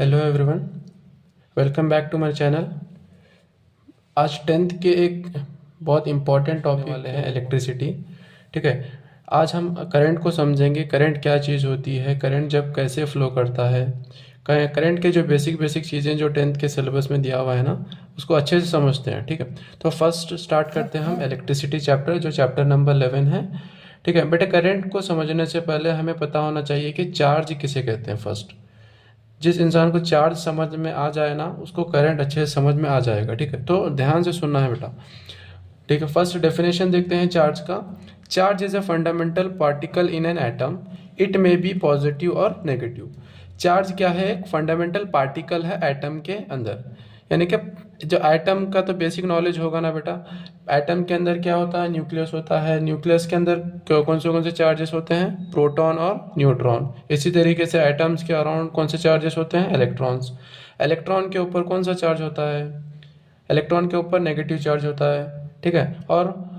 Hello everyone, welcome back to my channel. आज tenth के एक बहुत इम्पॉर्टेंट टॉपिक वाले हैं इलेक्ट्रिसिटी। ठीक है, आज हम करंट को समझेंगे। करंट क्या चीज़ होती है, करंट जब कैसे फ्लो करता है, करंट के जो बेसिक चीज़ें जो टेंथ के सिलेबस में दिया हुआ है ना, उसको अच्छे से समझते हैं। ठीक है, तो फर्स्ट स्टार्ट करते हैं हम इलेक्ट्रिसिटी चैप्टर, जो चैप्टर नंबर 11 है। ठीक है बेटा, करंट को समझने से पहले हमें पता होना चाहिए कि चार्ज किसे कहते हैं। फर्स्ट, जिस इंसान को चार्ज समझ में आ जाए ना, उसको करंट अच्छे से समझ में आ जाएगा। ठीक है, तो ध्यान से सुनना है बेटा। ठीक है, फर्स्ट डेफिनेशन देखते हैं चार्ज का। Charge is a fundamental particle in an atom, it may be positive और नेगेटिव। चार्ज क्या है? एक फंडामेंटल पार्टिकल है एटम के अंदर। यानी कि जो एटम का तो बेसिक नॉलेज होगा ना बेटा। एटम के अंदर क्या होता है? न्यूक्लियस होता है। न्यूक्लियस के अंदर कौन से चार्जेस होते हैं? प्रोटॉन और न्यूट्रॉन। इसी तरीके से एटम्स के अराउंड कौन से चार्जेस होते हैं? इलेक्ट्रॉन्स। इलेक्ट्रॉन के ऊपर कौन सा चार्ज होता है? इलेक्ट्रॉन के ऊपर नेगेटिव चार्ज होता है। ठीक है, और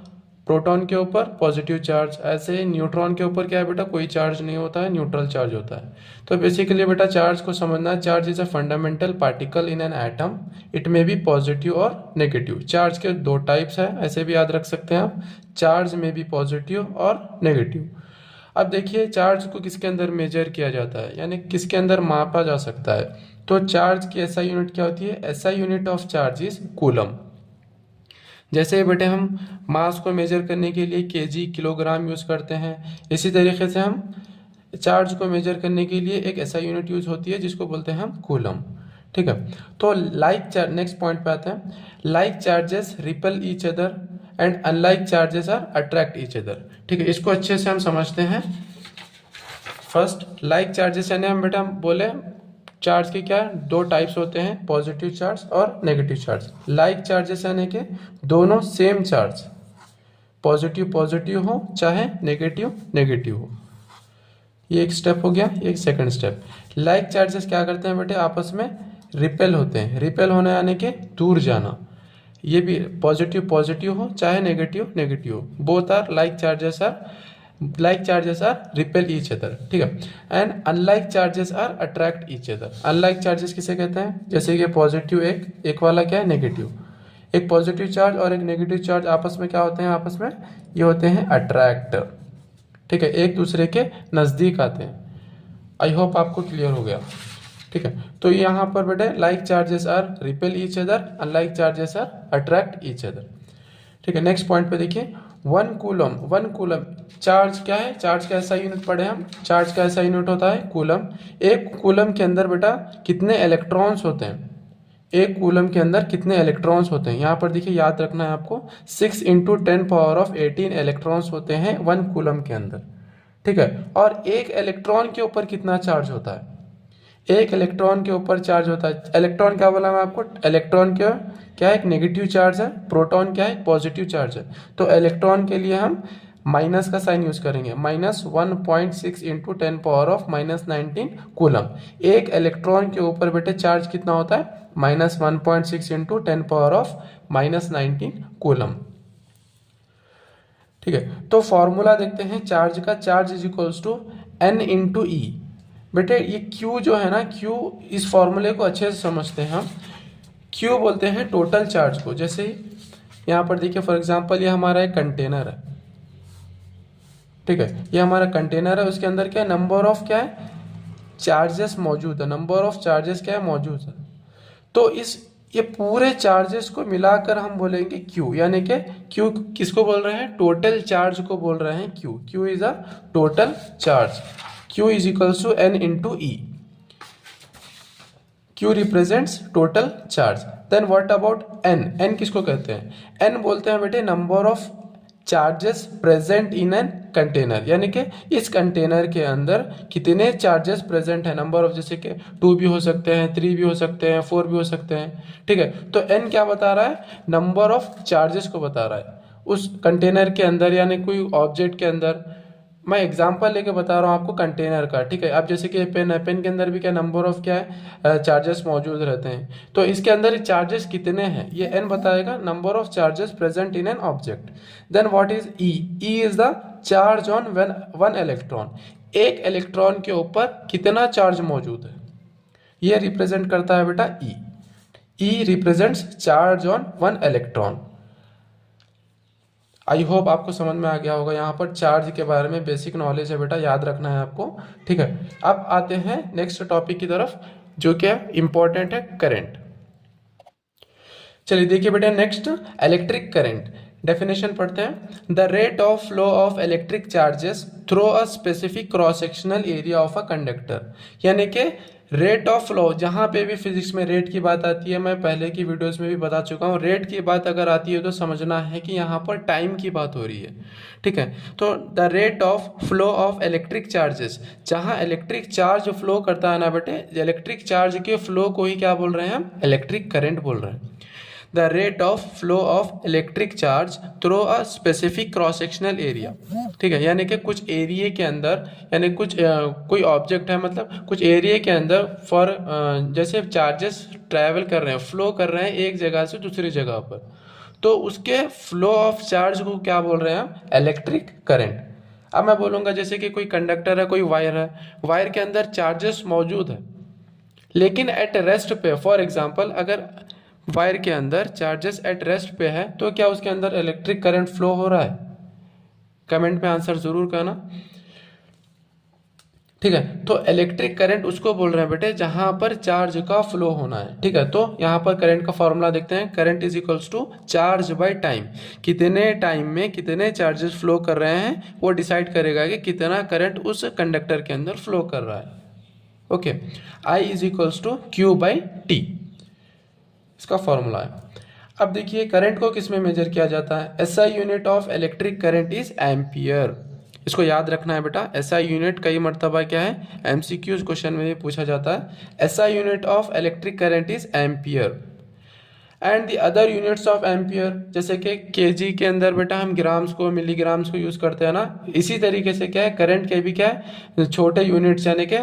प्रोटॉन के ऊपर पॉजिटिव चार्ज। ऐसे ही न्यूट्रॉन के ऊपर क्या है बेटा? कोई चार्ज नहीं होता है, न्यूट्रल चार्ज होता है। तो बेसिकली बेटा चार्ज को समझना, charge is a fundamental particle in an atom, it may be positive और नेगेटिव। चार्ज के दो टाइप्स है, ऐसे भी याद रख सकते हैं आप। चार्ज में भी पॉजिटिव और नेगेटिव। अब देखिए चार्ज को किसके अंदर मेजर किया जाता है, यानी किसके अंदर मापा जा सकता है। तो चार्ज की एसआई यूनिट क्या होती है? SI unit of charge is coulomb. जैसे बेटे हम मास को मेजर करने के लिए केजी, किलोग्राम यूज़ करते हैं, इसी तरीके से हम चार्ज को मेजर करने के लिए एक ऐसा यूनिट यूज़ होती है जिसको बोलते हैं हम कूलम। ठीक है, तो लाइक चार्ज, नेक्स्ट पॉइंट पे आते हैं। Like charges repel each other and unlike charges are attract each other. ठीक है, इसको अच्छे से हम समझते हैं। फर्स्ट, लाइक चार्जेस यानी हम बेटा बोले चार्ज के क्या दो टाइप्स होते हैं, पॉजिटिव चार्ज और नेगेटिव चार्ज। लाइक चार्जेस यानी कि दोनों सेम चार्ज, पॉजिटिव पॉजिटिव हो चाहे नेगेटिव नेगेटिव हो। ये एक स्टेप हो गया। एक सेकंड स्टेप, लाइक चार्जेस क्या करते हैं बेटे? आपस में रिपेल होते हैं। रिपेल होने यानी कि दूर जाना। ये भी पॉजिटिव पॉजिटिव हो चाहे नेगेटिव नेगेटिव हो, both are like charges are repel each other. ठीक है, and unlike charges are attract each other. Unlike charges किसे कहते हैं? जैसे कि पॉजिटिव एक वाला क्या है? नेगेटिव। एक पॉजिटिव चार्ज और एक नेगेटिव चार्ज आपस में क्या होते हैं? आपस में ये होते हैं अट्रैक्ट। ठीक है, एक दूसरे के नज़दीक आते हैं। आई होप आपको क्लियर हो गया। ठीक है, तो यहाँ पर बेटे like charges are repel each other, unlike charges are attract each other. ठीक है, नेक्स्ट पॉइंट पे देखिए, वन कूलम चार्ज क्या है? चार्ज का ऐसा यूनिट पढ़े हम। चार्ज का ऐसा यूनिट होता है कूलम। एक कूलम के अंदर बेटा कितने इलेक्ट्रॉन्स होते हैं? एक कूलम के अंदर कितने इलेक्ट्रॉन्स होते हैं? यहाँ पर देखिए, याद रखना है आपको, 6 × 10⁻18 इलेक्ट्रॉन्स होते हैं वन कूलम के अंदर। ठीक है, और एक इलेक्ट्रॉन के ऊपर कितना चार्ज होता है? एक इलेक्ट्रॉन के ऊपर चार्ज होता है, इलेक्ट्रॉन क्या बोला मैं आपको? इलेक्ट्रॉन क्या है? एक नेगेटिव चार्ज है। प्रोटॉन क्या है? पॉजिटिव चार्ज है। तो इलेक्ट्रॉन के लिए हम माइनस का साइन यूज करेंगे। -1.6 × 10⁻⁻19 कूलम। एक इलेक्ट्रॉन के ऊपर बेटे चार्ज कितना होता है? -1.6 × 10⁻⁻19 कूलम। ठीक है, तो फॉर्मूला देखते हैं चार्ज का। Charge is equals to N × E। बेटे ये Q जो है ना, Q, इस फॉर्मूले को अच्छे से समझते हैं हम। Q बोलते हैं टोटल चार्ज को। जैसे यहाँ पर देखिए, फॉर एग्जांपल ये हमारा एक कंटेनर है। ठीक है, ये हमारा कंटेनर है, उसके अंदर क्या है? नंबर ऑफ क्या है? चार्जेस मौजूद है। नंबर ऑफ चार्जेस क्या है? मौजूद है। तो ये पूरे चार्जेस को मिलाकर हम बोलेंगे Q, यानी कि Q किसको बोल रहे हैं? टोटल चार्ज को बोल रहे हैं Q। Q is a total charge. Q is equals to N × E। Q represents total charge. Then what about N? N किसको कहते हैं? N बोलते हैं बेटे number of charges present in an container, यानी कि इस कंटेनर के अंदर कितने चार्जेस प्रेजेंट है। नंबर ऑफ, जैसे कि 2 भी हो सकते हैं, 3 भी हो सकते हैं, 4 भी हो सकते हैं। ठीक है, तो N क्या बता रहा है? नंबर ऑफ चार्जेस को बता रहा है उस कंटेनर के अंदर, यानी कोई ऑब्जेक्ट के अंदर। मैं एग्जांपल लेके बता रहा हूँ आपको कंटेनर का। ठीक है, अब जैसे कि पेन है, पेन के अंदर भी क्या नंबर ऑफ क्या है? चार्जेस मौजूद रहते हैं। तो इसके अंदर चार्जेस कितने हैं ये N बताएगा, number of charges present in an object. Then what is E? E is the charge on one electron. एक इलेक्ट्रॉन के ऊपर कितना चार्ज मौजूद है, ये रिप्रेजेंट करता है बेटा e. E represents charge on one electron. I hope आपको समझ में आ गया होगा। यहाँ पर चार्ज के बारे में बेसिक नॉलेज है बेटा, याद रखना है आपको, ठीक है। अब आते हैं नेक्स्ट टॉपिक की तरफ, जो क्या इंपॉर्टेंट है, करंट। चलिए देखिए बेटा, नेक्स्ट इलेक्ट्रिक करंट डेफिनेशन पढ़ते हैं। The rate of flow of electric charges through a specific cross sectional area of a conductor. यानी कि रेट ऑफ फ्लो, जहाँ पे भी फिजिक्स में रेट की बात आती है, मैं पहले की वीडियोस में भी बता चुका हूँ, रेट की बात अगर आती है तो समझना है कि यहाँ पर टाइम की बात हो रही है, ठीक है। तो the rate of flow of electric charges, जहाँ इलेक्ट्रिक चार्ज फ्लो करता है ना बेटे, इलेक्ट्रिक चार्ज के फ्लो को ही क्या बोल रहे हैं हम, इलेक्ट्रिक करंट बोल रहे हैं। The rate of flow of electric charge through a specific cross sectional area, ठीक है। यानी कि कुछ एरिया के अंदर, यानी कुछ कोई ऑब्जेक्ट है, मतलब कुछ एरिया के अंदर फॉर जैसे चार्जेस ट्रैवल कर रहे हैं, फ्लो कर रहे हैं एक जगह से दूसरी जगह पर, तो उसके फ्लो ऑफ चार्ज को क्या बोल रहे हैं हम, इलेक्ट्रिक करंट। अब मैं बोलूँगा जैसे कि कोई कंडक्टर है, कोई वायर है, वायर के अंदर चार्जेस मौजूद है, लेकिन एट रेस्ट पे, फॉर एग्जांपल अगर वायर के अंदर चार्जेस एट रेस्ट पे है, तो क्या उसके अंदर इलेक्ट्रिक करंट फ्लो हो रहा है? कमेंट में आंसर जरूर करना, ठीक है। तो इलेक्ट्रिक करंट उसको बोल रहे हैं बेटे जहां पर चार्ज का फ्लो होना है, ठीक है। तो यहां पर करंट का फॉर्मूला देखते हैं, current is equals to charge by time. कितने टाइम में कितने चार्जेस फ्लो कर रहे हैं वो डिसाइड करेगा कि कितना करंट उस कंडक्टर के अंदर फ्लो कर रहा है, okay. I is equals to Q by T, इसका फॉर्मूला है। अब देखिए करंट को किस में मेजर किया जाता है, SI unit of electric current is ampere. इसको याद रखना है बेटा, एसआई यूनिट कई मर्तबा क्या है, एमसीक्यूज क्वेश्चन में भी पूछा जाता है। SI unit of electric current is ampere and the other units of ampere, जैसे कि केजी के अंदर बेटा हम ग्राम्स को, मिलीग्राम्स को यूज करते हैं ना, इसी तरीके से क्या है करंट के भी क्या है छोटे यूनिट्स, यानी कि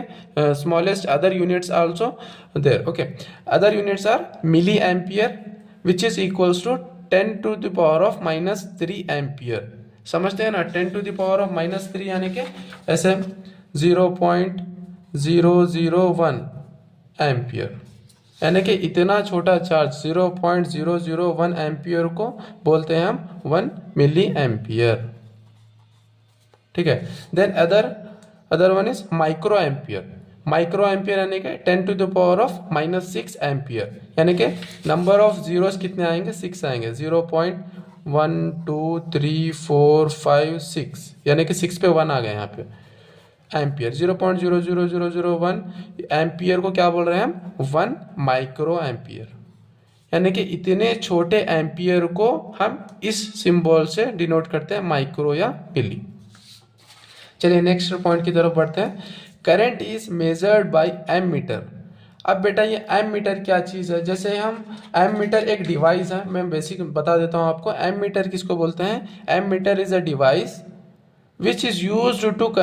smallest other units also there, okay. Other units are milli ampere which is equals to 10 to the power of -3 ampere. समझते हैं ना, 10 टू द पावर ऑफ -3 यानी कि ऐसे 0.001 एम्पियर, यानी कि इतना छोटा चार्ज 0.001 एम्पियर को बोलते हैं हम 1 मिली एम्पियर, ठीक है। Then other one is micro ampere. Micro ampere यानी कि 10 to the power of -6 ampere, यानी कि नंबर ऑफ जीरोस कितने आएंगे, 6 आएंगे, 0.1 2 3 4 5 6, यानी कि 6 पे 1 आ गए यहाँ पे एम्पियर। 0.00001 एम्पियर को क्या बोल रहे हैं हम, 1 माइक्रो एम्पियर, यानी कि इतने छोटे एम्पियर को हम इस सिंबल से डिनोट करते हैं, माइक्रो या मिली। चलिए नेक्स्ट पॉइंट की तरफ बढ़ते हैं। Current is measured by ammeter. अब बेटा ये एमीटर क्या चीज़ है, जैसे हम एमीटर एक डिवाइस है, मैं बेसिक बता देता हूँ आपको। एमीटर किसको बोलते हैं, ammeter is a device which is used to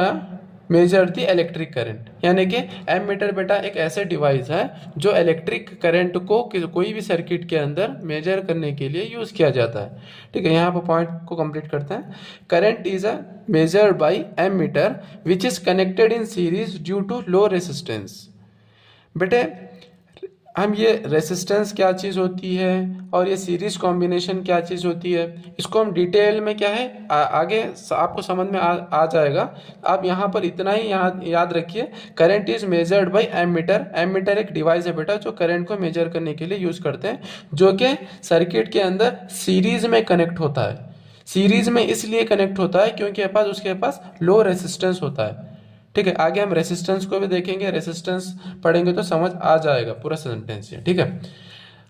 measure the electric current, यानी कि एमीटर बेटा एक ऐसे डिवाइस है जो इलेक्ट्रिक करंट को कोई भी सर्किट के अंदर मेजर करने के लिए यूज किया जाता है, ठीक है। यहाँ पर पॉइंट को कंप्लीट करते हैं। Current is a measured by ammeter which is connected in series due to low resistance. बेटे हम ये रेसिस्टेंस क्या चीज़ होती है और ये सीरीज कॉम्बिनेशन क्या चीज़ होती है, इसको हम डिटेल में क्या है आगे आपको समझ में आ जाएगा। आप यहाँ पर इतना ही याद रखिए, current is measured by ammeter. Ammeter एक डिवाइस है बेटा जो करंट को मेजर करने के लिए यूज़ करते हैं, जो कि सर्किट के अंदर सीरीज में कनेक्ट होता है। सीरीज में इसलिए कनेक्ट होता है क्योंकि उसके पास लो रेसिस्टेंस होता है, ठीक है। आगे हम रेसिस्टेंस को भी देखेंगे, रेसिस्टेंस पढ़ेंगे तो समझ आ जाएगा पूरा सेंटेंस, ठीक है।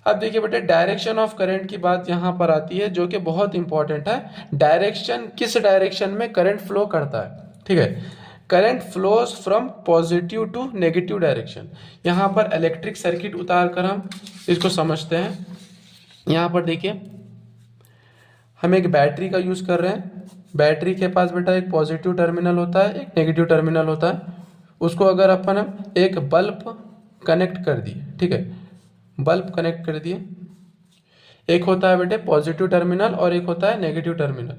अब देखिए बेटे डायरेक्शन ऑफ करंट की बात यहाँ पर आती है, जो कि बहुत इंपॉर्टेंट है। डायरेक्शन, किस डायरेक्शन में करंट फ्लो करता है, ठीक है। Current flows from positive to negative direction. यहाँ पर इलेक्ट्रिक सर्किट उतार कर हम इसको समझते हैं। यहाँ पर देखिए हम एक बैटरी का यूज कर रहे हैं। बैटरी के पास बेटा एक पॉजिटिव टर्मिनल होता है, एक नेगेटिव टर्मिनल होता है। उसको अगर अपन एक बल्ब कनेक्ट कर दिए, ठीक है, बल्ब कनेक्ट कर दिए, एक होता है बेटे पॉजिटिव टर्मिनल और एक होता है नेगेटिव टर्मिनल।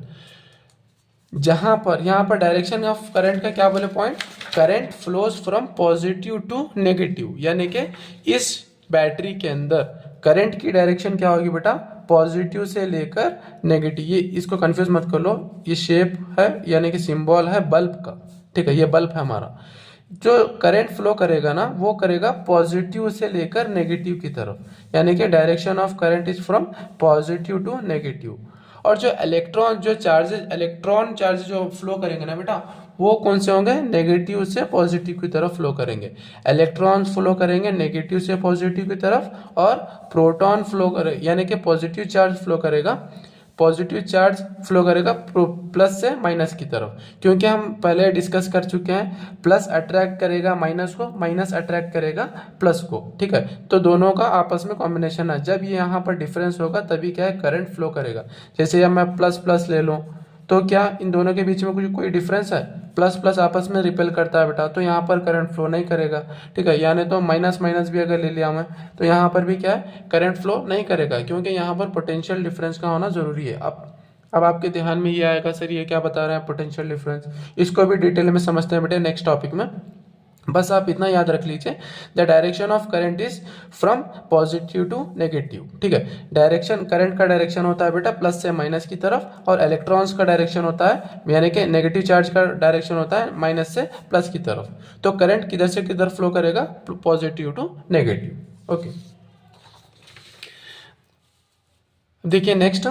जहां पर यहाँ पर डायरेक्शन ऑफ करंट का क्या बोले point, current flows from positive to negative, यानी कि इस बैटरी के अंदर करंट की डायरेक्शन क्या होगी बेटा, पॉजिटिव से लेकर नेगेटिव। ये इसको कंफ्यूज मत कर लो, ये शेप है यानी कि सिंबल है बल्ब का, ठीक है, ये बल्ब है हमारा। जो करंट फ्लो करेगा ना वो करेगा पॉजिटिव से लेकर नेगेटिव की तरफ, यानी कि direction of current is from positive to negative. और जो इलेक्ट्रॉन चार्ज जो फ्लो करेंगे ना बेटा, वो कौन से होंगे, नेगेटिव से पॉजिटिव की तरफ फ्लो करेंगे। इलेक्ट्रॉन्स फ्लो करेंगे नेगेटिव से पॉजिटिव की तरफ, और प्रोटॉन फ्लो करे यानी कि पॉजिटिव चार्ज फ्लो करेगा प्लस से माइनस की तरफ, क्योंकि हम पहले डिस्कस कर चुके हैं, प्लस अट्रैक्ट करेगा माइनस को, माइनस अट्रैक्ट करेगा प्लस को, ठीक है। तो दोनों का आपस में कॉम्बिनेशन है, जब ये यहाँ पर डिफरेंस होगा तभी क्या है, करंट फ्लो करेगा। जैसे अब मैं प्लस प्लस ले लूँ तो क्या इन दोनों के बीच में कोई डिफरेंस है, प्लस प्लस आपस में रिपेल करता है बेटा, तो यहाँ पर करंट फ्लो नहीं करेगा, ठीक है। यानी तो माइनस माइनस भी अगर ले लिया मैं तो यहाँ पर भी क्या है, करंट फ्लो नहीं करेगा, क्योंकि यहाँ पर पोटेंशियल डिफरेंस का होना जरूरी है। अब आपके ध्यान में ये आएगा, सर ये क्या बता रहे हैं पोटेंशियल डिफरेंस, इसको भी डिटेल में समझते हैं बेटे नेक्स्ट टॉपिक में। बस आप इतना याद रख लीजिए, the direction of current is from positive to negative, ठीक है। डायरेक्शन, करंट का डायरेक्शन होता है बेटा प्लस से माइनस की तरफ, और इलेक्ट्रॉन्स का डायरेक्शन होता है यानी कि नेगेटिव चार्ज का डायरेक्शन होता है माइनस से प्लस की तरफ। तो करंट किधर से किधर फ्लो करेगा, पॉजिटिव टू नेगेटिव। ओके, देखिए नेक्स्ट,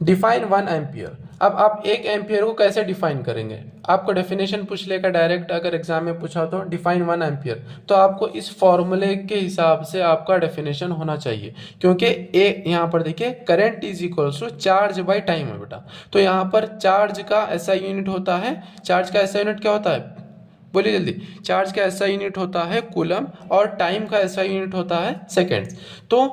डिफाइन 1 एम्पियर। अब आप 1 एम्पियर को कैसे डिफाइन करेंगे, आपको डेफिनेशन पूछ लेगा डायरेक्ट, अगर एग्जाम में पूछा तो डिफाइन 1 एम्पियर, तो आपको इस फॉर्मूले के हिसाब से आपका डेफिनेशन होना चाहिए, क्योंकि यहाँ पर देखिए current is equals to charge by time है बेटा। तो यहाँ पर चार्ज का ऐसा यूनिट होता है, चार्ज का ऐसा यूनिट क्या होता है, बोलिए जल्दी, चार्ज का ऐसा यूनिट होता है कूलम, और टाइम का ऐसा यूनिट होता है सेकेंड्स। तो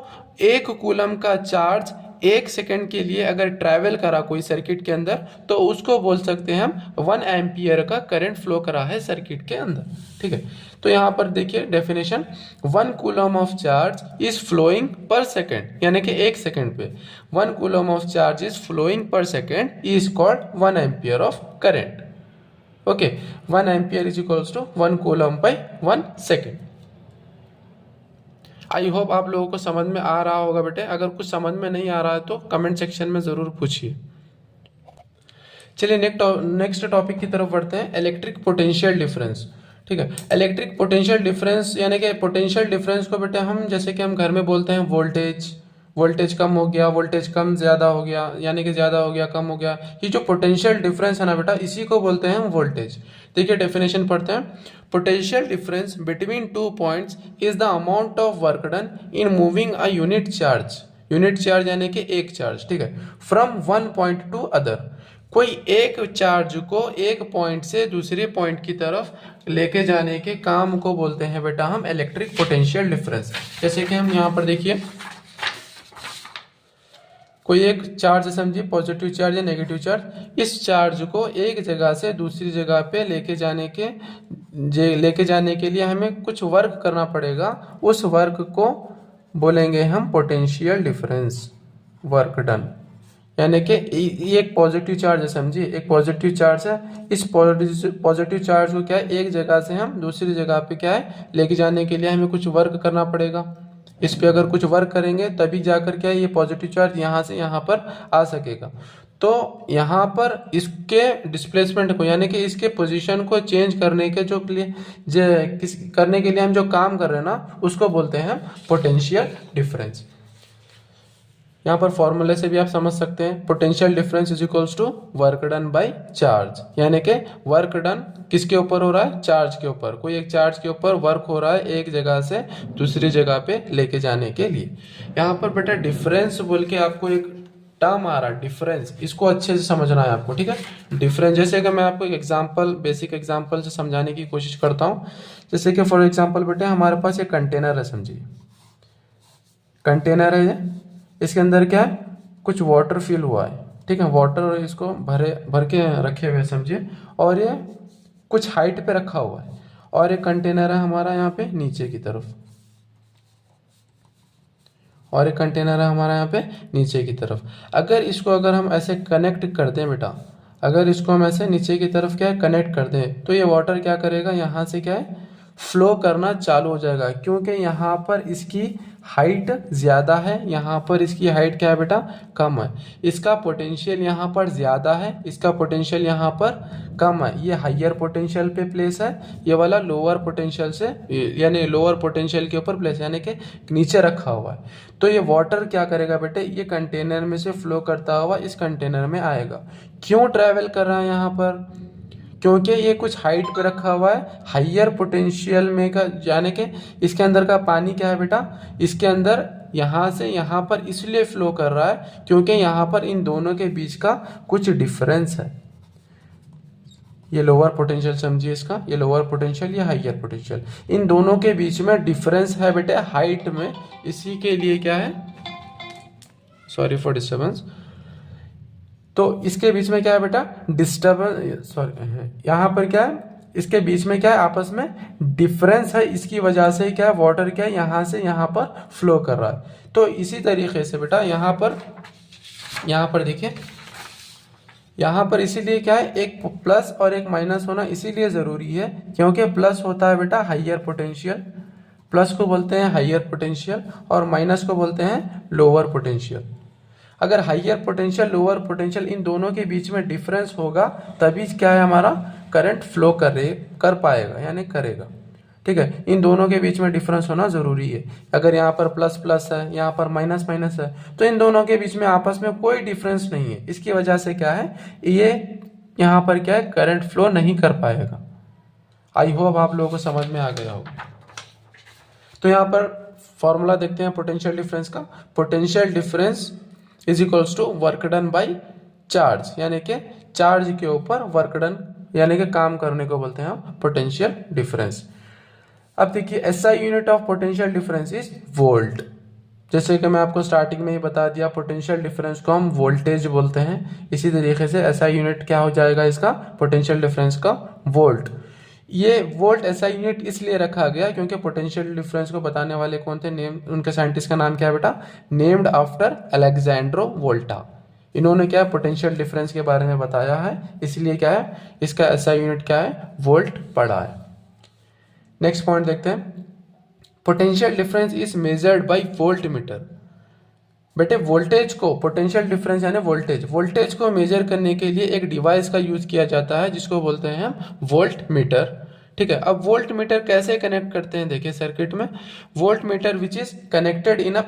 1 कूलम का चार्ज 1 सेकेंड के लिए अगर ट्रैवल करा कोई सर्किट के अंदर, तो उसको बोल सकते हैं हम 1 एम्पियर का करंट फ्लो करा है सर्किट के अंदर, ठीक है। तो यहाँ पर देखिए definition, 1 coulomb of charge is flowing per second, यानी कि 1 सेकेंड पे 1 coulomb of charge is flowing per second is called 1 ampere of current. Okay, 1 ampere is equals to 1 coulomb by 1 second. I hope आप लोगों को समझ में आ रहा होगा बेटे, अगर कुछ समझ में नहीं आ रहा है तो कमेंट सेक्शन में ज़रूर पूछिए। चलिए नेक्स्ट टॉपिक की तरफ बढ़ते हैं, इलेक्ट्रिक पोटेंशियल डिफरेंस, ठीक है। इलेक्ट्रिक पोटेंशियल डिफरेंस यानी कि पोटेंशियल डिफरेंस को बेटे हम जैसे कि हम घर में बोलते हैं वोल्टेज कम हो गया, वोल्टेज कम ज़्यादा हो गया, यानी कि ज़्यादा हो गया कम हो गया, ये जो पोटेंशियल डिफरेंस है ना बेटा, इसी को बोलते हैं हम वोल्टेज। देखिए डेफिनेशन पढ़ते हैं, potential difference between 2 points is the amount of work done in moving a unit charge यानी कि एक चार्ज, ठीक है, फ्रॉम 1 पॉइंट टू अदर। कोई एक चार्ज को एक पॉइंट से दूसरे पॉइंट की तरफ लेके जाने के काम को बोलते हैं बेटा हम इलेक्ट्रिक पोटेंशियल डिफरेंस। जैसे कि हम यहाँ पर देखिए, कोई एक चार्ज समझिए, पॉजिटिव चार्ज या नेगेटिव चार्ज, इस चार्ज को एक जगह से दूसरी जगह पे लेके जाने के लिए हमें कुछ वर्क करना पड़ेगा, उस वर्क को बोलेंगे हम पोटेंशियल डिफरेंस, वर्क डन। यानी कि ये एक पॉजिटिव चार्ज है, समझिए एक पॉजिटिव चार्ज है, इस पॉजिटिव चार्ज को क्या है, एक जगह से हम दूसरी जगह पे क्या है लेके जाने के लिए हमें कुछ वर्क करना पड़ेगा। इस पे अगर कुछ वर्क करेंगे तभी जाकर क्या ये पॉजिटिव चार्ज यहाँ से यहाँ पर आ सकेगा। तो यहाँ पर इसके डिस्प्लेसमेंट को यानी कि इसके पोजीशन को चेंज करने के करने के लिए हम जो काम कर रहे हैं ना, उसको बोलते हैं पोटेंशियल डिफरेंस। यहाँ पर फॉर्मूले से भी आप समझ सकते हैं, potential difference is equals to work done by charge, यानी कि वर्क डन किसके ऊपर हो रहा है, चार्ज के ऊपर। कोई एक चार्ज के ऊपर वर्क हो रहा है एक जगह से दूसरी जगह पे लेके जाने के लिए। यहाँ पर बेटा डिफरेंस बोल के आपको एक टर्म आ रहा है डिफरेंस, इसको अच्छे से समझना है आपको, ठीक है। डिफरेंस जैसे कि मैं आपको एक एग्जांपल, बेसिक एग्जांपल से समझाने की कोशिश करता हूँ। जैसे कि फॉर एग्जांपल बेटा हमारे पास एक कंटेनर है, समझिए कंटेनर है ये, इसके अंदर क्या है, कुछ वाटर फिल हुआ है, ठीक है, वाटर इसको भर के रखे हुए समझिए, और ये कुछ हाइट पे रखा हुआ है, और एक कंटेनर है हमारा यहाँ पे नीचे की तरफ, और एक कंटेनर है हमारा यहाँ पे नीचे की तरफ। अगर इसको अगर हम ऐसे कनेक्ट करते हैं बेटा, अगर इसको हम ऐसे नीचे की तरफ क्या है कनेक्ट कर दें तो ये वाटर क्या करेगा, यहाँ से क्या है फ्लो करना चालू हो जाएगा, क्योंकि यहाँ पर इसकी हाइट ज़्यादा है, यहाँ पर इसकी हाइट क्या है बेटा कम है। इसका पोटेंशियल यहाँ पर ज़्यादा है, इसका पोटेंशियल यहाँ पर कम है। ये हाइयर पोटेंशियल पे प्लेस है, ये वाला लोअर पोटेंशियल से यानी लोअर पोटेंशियल के ऊपर प्लेस यानी कि नीचे रखा हुआ है। तो ये वाटर क्या करेगा बेटे, ये कंटेनर में से फ्लो करता हुआ इस कंटेनर में आएगा। क्यों ट्रैवल कर रहा है यहाँ पर, क्योंकि ये कुछ हाइट पे रखा हुआ है, हाइयर पोटेंशियल में का यानी कि इसके अंदर का पानी क्या है बेटा, इसके अंदर यहाँ से यहाँ पर इसलिए फ्लो कर रहा है क्योंकि यहाँ पर इन दोनों के बीच का कुछ डिफरेंस है। ये लोअर पोटेंशियल समझिए इसका, ये लोअर पोटेंशियल, ये हाइयर पोटेंशियल, इन दोनों के बीच में डिफरेंस है बेटे हाइट में। इसी के लिए क्या है, सॉरी फॉर डिस्टर्बेंस, तो इसके बीच में क्या है बेटा डिस्टर्बेंस, सॉरी यहाँ पर क्या है इसके बीच में क्या है आपस में डिफरेंस है, इसकी वजह से क्या है वाटर क्या है यहाँ से यहाँ पर फ्लो कर रहा है। तो इसी तरीके से बेटा यहाँ पर देखिए, यहाँ पर इसीलिए क्या है एक प्लस और एक माइनस होना इसीलिए ज़रूरी है क्योंकि प्लस होता है बेटा हाइयर पोटेंशियल, प्लस को बोलते हैं हाइयर पोटेंशियल और माइनस को बोलते हैं लोअर पोटेंशियल। अगर higher potential lower potential in दोनों के बीच में डिफरेंस होगा तभी क्या है हमारा करंट फ्लो कर पाएगा यानी करेगा। ठीक है, इन दोनों के बीच में डिफरेंस होना ज़रूरी है। अगर यहाँ पर प्लस प्लस है, यहाँ पर माइनस माइनस है, तो इन दोनों के बीच में आपस में कोई डिफरेंस नहीं है। इसकी वजह से क्या है ये यहाँ पर क्या है करंट फ्लो नहीं कर पाएगा। आई होप आप लोगों को समझ में आ गया होगा। तो यहाँ पर फॉर्मूला देखते हैं पोटेंशियल डिफरेंस का। Potential difference is equals to work done by charge, यानी कि चार्ज के ऊपर वर्क डन यानी कि काम करने को बोलते हैं हम पोटेंशियल डिफरेंस। अब देखिए SI unit of potential difference is volt. जैसे कि मैं आपको स्टार्टिंग में ही बता दिया पोटेंशियल डिफरेंस को हम वोल्टेज बोलते हैं, इसी तरीके से एसआई यूनिट क्या हो जाएगा इसका पोटेंशियल डिफरेंस का वोल्ट। ये वोल्ट एसआई यूनिट इसलिए रखा गया क्योंकि पोटेंशियल डिफरेंस को बताने वाले कौन थे, नेम उनके साइंटिस्ट का नाम क्या है बेटा, नेम्ड आफ्टर अलेक्जेंड्रो वोल्टा। इन्होंने क्या पोटेंशियल डिफरेंस के बारे में बताया है, इसलिए क्या है इसका एसआई यूनिट क्या है वोल्ट पड़ा है। नेक्स्ट पॉइंट देखते हैं, potential difference is measured bye volt meter. बेटे वोल्टेज को पोटेंशियल डिफरेंस यानी वोल्टेज को मेजर करने के लिए एक डिवाइस का यूज किया जाता है जिसको बोलते हैं हम वोल्ट मीटर। ठीक है, अब वोल्ट मीटर कैसे कनेक्ट करते हैं देखिए सर्किट में। Volt meter which is connected in a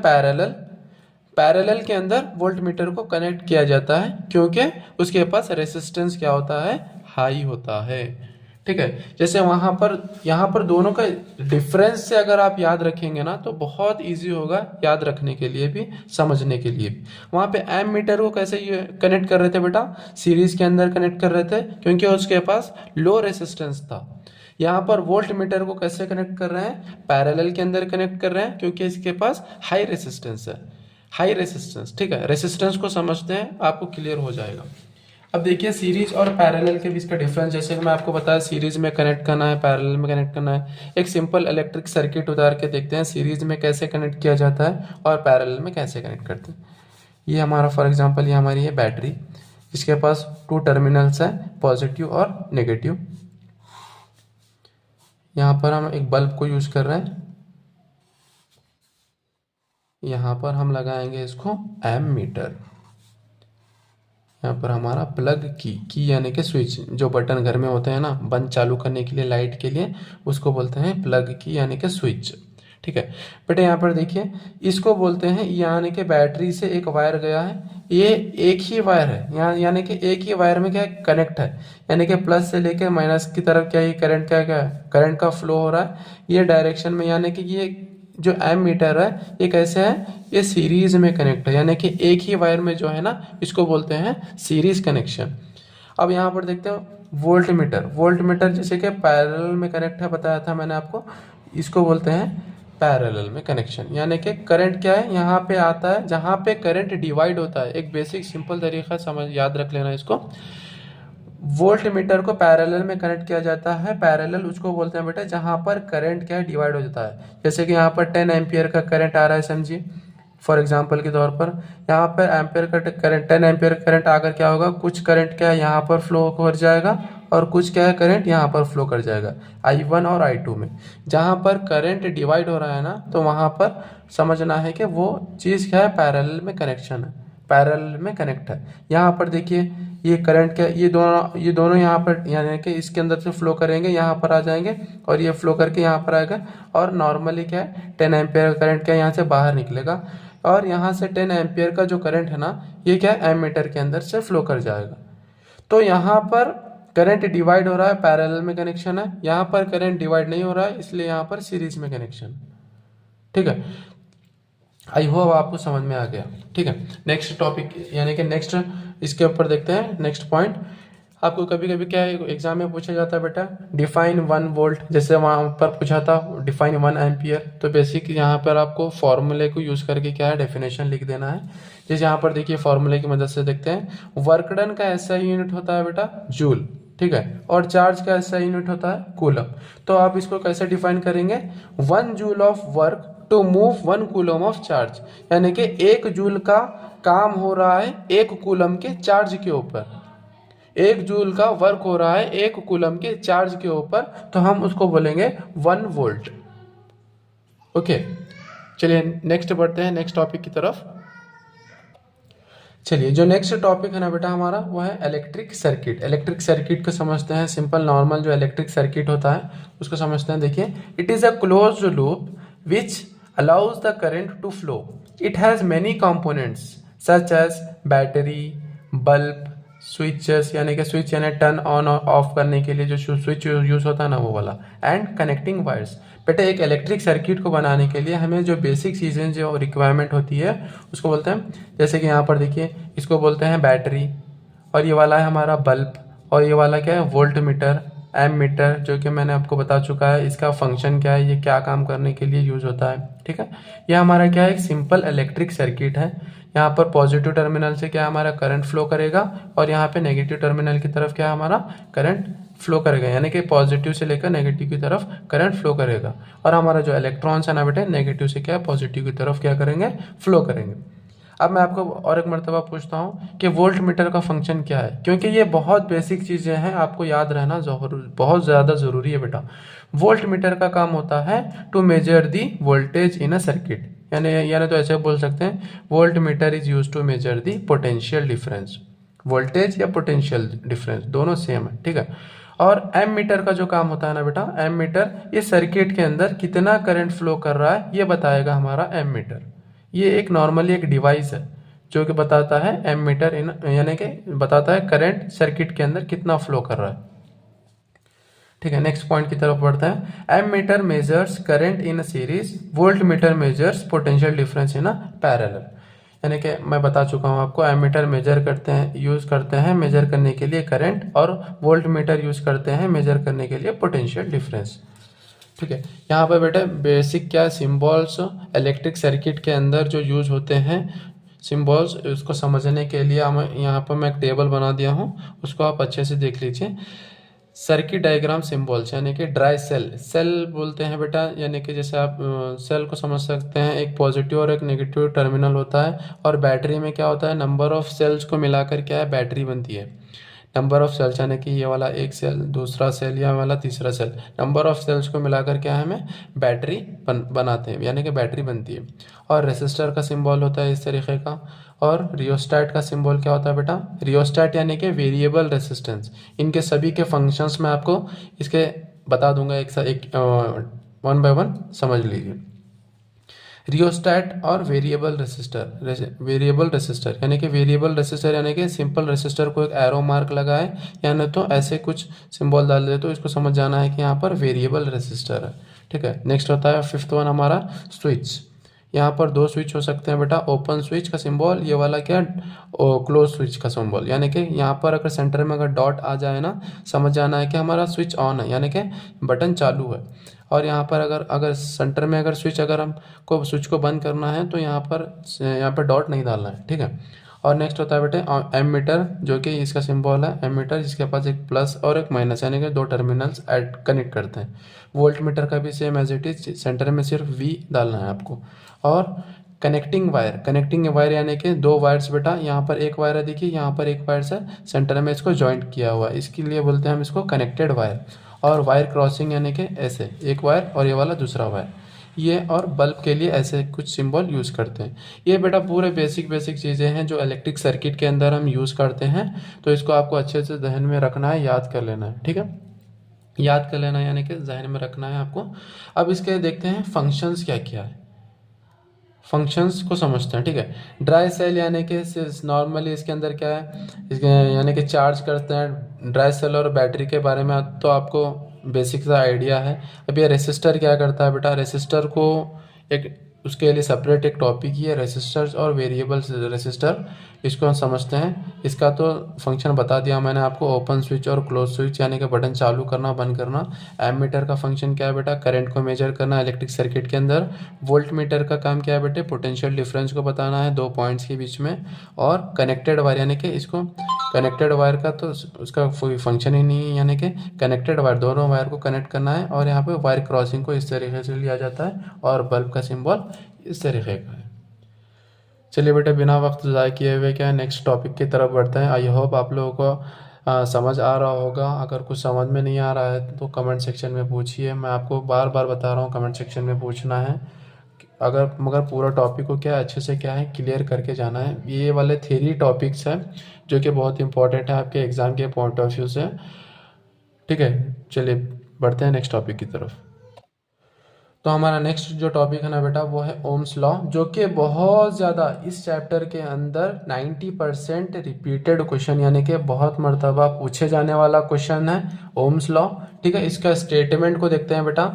parallel के अंदर वोल्ट मीटर को कनेक्ट किया जाता है क्योंकि उसके पास रेसिस्टेंस क्या होता है हाई होता है। ठीक है, जैसे यहाँ पर दोनों का डिफरेंस से अगर आप याद रखेंगे ना तो बहुत इजी होगा याद रखने के लिए भी समझने के लिए भी। वहाँ पे एम मीटर को कैसे कनेक्ट कर रहे थे बेटा, सीरीज के अंदर कनेक्ट कर रहे थे क्योंकि उसके पास लो रेसिस्टेंस था। यहाँ पर वोल्ट मीटर को कैसे कनेक्ट कर रहे हैं, पैरेलल के अंदर कनेक्ट कर रहे हैं क्योंकि इसके पास हाई रेसिस्टेंस है, हाई रेसिस्टेंस। ठीक है, रेसिस्टेंस को समझते हैं आपको क्लियर हो जाएगा। अब देखिए सीरीज और पैरेलल के बीच का डिफरेंस, जैसे कि मैं आपको बताया सीरीज में कनेक्ट करना है पैरेलल में कनेक्ट करना है। एक सिंपल इलेक्ट्रिक सर्किट उतार के देखते हैं सीरीज में कैसे कनेक्ट किया जाता है और पैरेलल में कैसे कनेक्ट करते हैं। ये हमारा फॉर एग्जांपल ये हमारी है बैटरी, इसके पास 2 टर्मिनल्स है पॉजिटिव और नेगेटिव। यहाँ पर हम एक बल्ब को यूज कर रहे हैं, यहाँ पर हम लगाएंगे इसको एम मीटर। यहाँ पर हमारा प्लग की यानी कि स्विच, जो बटन घर में होते हैं ना बंद चालू करने के लिए लाइट के लिए, उसको बोलते हैं प्लग की यानी कि स्विच। ठीक है बेटे, यहाँ पर देखिए इसको बोलते हैं यानी कि बैटरी से एक वायर गया है, ये एक ही वायर है यहाँ यानी कि एक ही वायर में क्या कनेक्ट है, यानी कि प्लस से लेकर माइनस की तरफ क्या ये करंट क्या करंट का फ्लो हो रहा है ये डायरेक्शन में। यानी कि ये जो एम मीटर है ये कैसे है, ये सीरीज में कनेक्ट है, यानी कि एक ही वायर में जो है ना इसको बोलते हैं सीरीज कनेक्शन। अब यहाँ पर देखते हैं वोल्ट मीटर जैसे कि पैरेलल में कनेक्ट है, बताया था मैंने आपको, इसको बोलते हैं पैरेलल में कनेक्शन। यानी कि करंट क्या है यहाँ पे आता है जहाँ पे करंट डिवाइड होता है। एक बेसिक सिंपल तरीका समझ याद रख लेना इसको, वोल्ट मीटर को पैरेलल में कनेक्ट किया जाता है। पैरेलल उसको बोलते हैं बेटा जहां पर करंट क्या है डिवाइड हो जाता है। जैसे कि यहाँ पर 10 एम्पियर का करंट आ रहा है समझिए, फॉर एग्जांपल के तौर पर यहाँ पर एम्पेयर का करंट 10 एम्पेयर करंट आकर क्या होगा, कुछ करंट क्या है यहाँ पर फ्लो कर जाएगा और कुछ क्या है करंट यहाँ पर फ्लो कर जाएगा I1 और I2 में। जहाँ पर करंट डिवाइड हो रहा है ना, तो वहाँ पर समझना है कि वो चीज़ क्या है, पैरेलल में कनेक्शन है, पैरेलल में कनेक्ट है। यहाँ पर देखिए ये करंट क्या, ये दोनों यहाँ पर यानी कि इसके अंदर से फ्लो करेंगे, यहाँ पर आ जाएंगे और ये फ्लो करके यहाँ पर आएगा और नॉर्मली क्या है 10 एम्पेयर करंट क्या यहाँ से बाहर निकलेगा और यहाँ से 10 एम्पेयर का जो करंट है ना, ये क्या है एमीटर के अंदर से फ्लो कर जाएगा। तो यहाँ पर करंट डिवाइड हो रहा है, पैरेलल में कनेक्शन है। यहाँ पर करंट डिवाइड नहीं हो रहा है, इसलिए यहाँ पर सीरीज में कनेक्शन। ठीक है, आई होप आपको समझ में आ गया। ठीक है, नेक्स्ट टॉपिक यानी कि नेक्स्ट इसके ऊपर देखते हैं। नेक्स्ट पॉइंट आपको कभी कभी क्या है एग्जाम में पूछा जाता है बेटा, डिफाइन 1 वोल्ट, जैसे वहाँ पर पूछा था डिफाइन 1 एम्पियर। तो बेसिक यहाँ पर आपको फॉर्मूले को यूज़ करके क्या है डेफिनेशन लिख देना है। जैसे यहाँ पर देखिए फॉर्मूले की मदद से देखते हैं, वर्क डन का ऐसा यूनिट होता है बेटा जूल, ठीक है, और चार्ज का ऐसा यूनिट होता है कूलम। तो आप इसको कैसे डिफाइन करेंगे, 1 joule of work to move 1 coulomb of charge, यानी कि 1 जूल का काम हो रहा है 1 कूलम के चार्ज के ऊपर। 1 जूल का वर्क हो रहा है 1 कूलम के चार्ज के ऊपर, तो हम उसको बोलेंगे 1 वोल्ट। ओके, चलिए नेक्स्ट बढ़ते हैं नेक्स्ट टॉपिक की तरफ। चलिए जो नेक्स्ट टॉपिक है ना बेटा हमारा, वो है इलेक्ट्रिक सर्किट। इलेक्ट्रिक सर्किट को समझते हैं, सिंपल नॉर्मल जो इलेक्ट्रिक सर्किट होता है उसको समझते हैं। देखिए, it is a closed loop which allows the current to flow. It has many components such as battery, bulb, switches, यानी कि स्विच यानी टर्न ऑन और ऑफ करने के लिए जो स्विच यूज होता है ना वो वाला, एंड कनेक्टिंग वायर्स। बेटा एक इलेक्ट्रिक सर्किट को बनाने के लिए हमें जो बेसिक चीज़ें जो रिक्वायरमेंट होती है उसको बोलते हैं, जैसे कि यहाँ पर देखिए इसको बोलते हैं बैटरी, और ये वाला है हमारा बल्ब, और ये वाला क्या है वोल्ट मीटर, एम मीटर, जो कि मैंने आपको बता चुका है इसका फंक्शन क्या है, ये क्या काम करने के लिए यूज होता है। ठीक है, ये हमारा क्या है एक सिंपल इलेक्ट्रिक सर्किट है। यहाँ पर पॉजिटिव टर्मिनल से क्या हमारा करंट फ्लो करेगा और यहाँ पे नेगेटिव टर्मिनल की तरफ क्या हमारा करंट फ्लो करेगा, यानी कि पॉजिटिव से लेकर नेगेटिव की तरफ करंट फ्लो करेगा। और हमारा जो इलेक्ट्रॉन्स है ना बेटे नेगेटिव से क्या पॉजिटिव की तरफ क्या करेंगे, फ्लो करेंगे। अब मैं आपको और एक मर्तबा पूछता हूँ कि वोल्ट मीटर का फंक्शन क्या है, क्योंकि ये बहुत बेसिक चीज़ें हैं, आपको याद रहना बहुत ज़्यादा ज़रूरी है बेटा। वोल्ट मीटर का काम होता है to measure the voltage in a circuit, यानी तो ऐसे बोल सकते हैं volt meter is use to measure the potential difference. Voltage या पोटेंशियल डिफरेंस दोनों सेम है, ठीक है। और एम मीटर का जो काम होता है ना बेटा, एम मीटर इस सर्किट के अंदर कितना करंट फ्लो कर रहा है ये बताएगा हमारा एम मीटर। ये एक नॉर्मली एक डिवाइस है जो कि बताता है एम मीटर यानी कि बताता है करंट सर्किट के अंदर कितना फ्लो कर रहा है। ठीक है, नेक्स्ट पॉइंट की तरफ बढ़ते हैं। Ammeter measures current in a series, volt meter measures potential difference in a parallel. यानी कि मैं बता चुका हूँ आपको, एम मीटर मेजर करते हैं यूज़ करते हैं मेजर करने के लिए करंट, और वोल्ट मीटर यूज़ करते हैं मेजर करने के लिए पोटेंशियल डिफरेंस। ठीक है, यहाँ पर बेटा बेसिक क्या सिंबल्स इलेक्ट्रिक सर्किट के अंदर जो यूज होते हैं सिंबल्स, उसको समझने के लिए हम यहाँ पर मैं एक टेबल बना दिया हूँ, उसको आप अच्छे से देख लीजिए। सर्किट डायग्राम सिंबल्स यानी कि ड्राई सेल बोलते हैं बेटा, यानी कि जैसे आप सेल को समझ सकते हैं, एक पॉजिटिव और एक नेगेटिव टर्मिनल होता है। और बैटरी में क्या होता है, नंबर ऑफ सेल्स को मिलाकर क्या है बैटरी बनती है। नंबर ऑफ सेल्स यानी कि ये वाला एक सेल, दूसरा सेल, या वाला तीसरा सेल, नंबर ऑफ सेल्स को मिलाकर क्या है हमें बैटरी बनाते हैं, यानी कि बैटरी बनती है। और रेसिस्टर का सिंबल होता है इस तरीके का। और रियोस्टैट का सिंबल क्या होता है बेटा, रियोस्टैट यानी कि वेरिएबल रेसिस्टेंस। इनके सभी के फंक्शंस मैं आपको इसके बता दूंगा, एक वन बाय वन समझ लीजिए। रियोस्टैट और वेरिएबल रेसिस्टर यानी कि वेरिएबल रेसिस्टर यानी कि सिंपल रेसिस्टर को एक एरो मार्क लगाए, यानी तो ऐसे कुछ सिंबल डाल दे तो इसको समझ जाना है कि यहाँ पर वेरिएबल रेसिस्टर है। ठीक है, नेक्स्ट होता है फिफ्थ वन हमारा स्विच। यहाँ पर 2 स्विच हो सकते हैं बेटा, ओपन स्विच का सिंबल, ये वाला क्या क्लोज स्विच का सिंबल। यानी कि यहाँ पर अगर सेंटर में अगर डॉट आ जाए ना, समझ जाना है कि हमारा स्विच ऑन है, यानी कि बटन चालू है। और यहाँ पर अगर सेंटर में अगर स्विच को बंद करना है तो यहाँ पर डॉट नहीं डालना है। ठीक है, और नेक्स्ट होता है बेटे एम मीटर, जो कि इसका सिंबल है एम मीटर, जिसके पास एक प्लस और एक माइनस यानी कि 2 टर्मिनल्स कनेक्ट करते हैं। वोल्ट मीटर का भी same as it is, centre में सिर्फ वी डालना है आपको। और कनेक्टिंग वायर यानी कि दो वायर्स बेटा, यहाँ पर एक वायर है देखिए, यहाँ पर एक वायर से सेंटर में इसको जॉइंट किया हुआ है, इसके लिए बोलते हैं हम इसको कनेक्टेड वायर। और वायर क्रॉसिंग यानी कि ऐसे एक वायर और ये वाला दूसरा वायर, ये और बल्ब के लिए ऐसे कुछ सिंबल यूज़ करते हैं। ये बेटा पूरे बेसिक चीज़ें हैं जो इलेक्ट्रिक सर्किट के अंदर हम यूज़ करते हैं, तो इसको आपको अच्छे से जहन में रखना है, याद कर लेना है, ठीक है, याद कर लेना है यानी कि जहन में रखना है आपको। अब इसके देखते हैं फंक्शंस क्या क्या है, फंक्शंस को समझते हैं, ठीक है। ड्राई सेल यानी कि नॉर्मली इसके अंदर क्या है, इसके यानी कि चार्ज करते हैं। ड्राई सेल और बैटरी के बारे में तो आपको बेसिक सा आइडिया है। अब ये रेसिस्टर क्या करता है बेटा, रेसिस्टर को एक उसके लिए सेपरेट एक टॉपिक ही है, रेसिस्टर्स और वेरिएबल रेसिस्टर, इसको हम समझते हैं। इसका तो फंक्शन बता दिया मैंने आपको, ओपन स्विच और क्लोज स्विच यानी कि बटन चालू करना बंद करना। एमीटर का फंक्शन क्या है बेटा, करंट को मेजर करना इलेक्ट्रिक सर्किट के अंदर। वोल्ट मीटर का काम क्या है बेटे, पोटेंशियल डिफरेंस को बताना है दो पॉइंट्स के बीच में। और कनेक्टेड वायर यानी कि इसको कनेक्टेड वायर का तो उसका कोई फंक्शन ही नहीं है, यानी कि कनेक्टेड वायर दोनों वायर को कनेक्ट करना है। और यहाँ पे वायर क्रॉसिंग को इस तरीके से लिया जाता है, और बल्ब का सिंबल इस तरीके का है। चलिए बेटा बिना वक्त ज़ाय किए हुए क्या है नेक्स्ट टॉपिक की तरफ बढ़ते हैं। आई होप आप लोगों को समझ आ रहा होगा। अगर कुछ समझ में नहीं आ रहा है तो कमेंट सेक्शन में पूछिए, मैं आपको बार बार बता रहा हूँ कमेंट सेक्शन में पूछना है। मगर पूरा टॉपिक को क्या अच्छे से क्या है क्लियर करके जाना है। ये वाले थ्योरी टॉपिक्स हैं जो कि बहुत इंपॉर्टेंट है आपके एग्ज़ाम के पॉइंट ऑफ व्यू से, ठीक है। चलिए बढ़ते हैं नेक्स्ट टॉपिक की तरफ। तो हमारा नेक्स्ट जो टॉपिक है ना बेटा वो है ओम्स लॉ, जो कि बहुत ज़्यादा इस चैप्टर के अंदर 90% रिपीटेड क्वेश्चन यानी कि बहुत मर्तबा पूछे जाने वाला क्वेश्चन है ओम्स लॉ, ठीक है। इसका स्टेटमेंट को देखते हैं बेटा।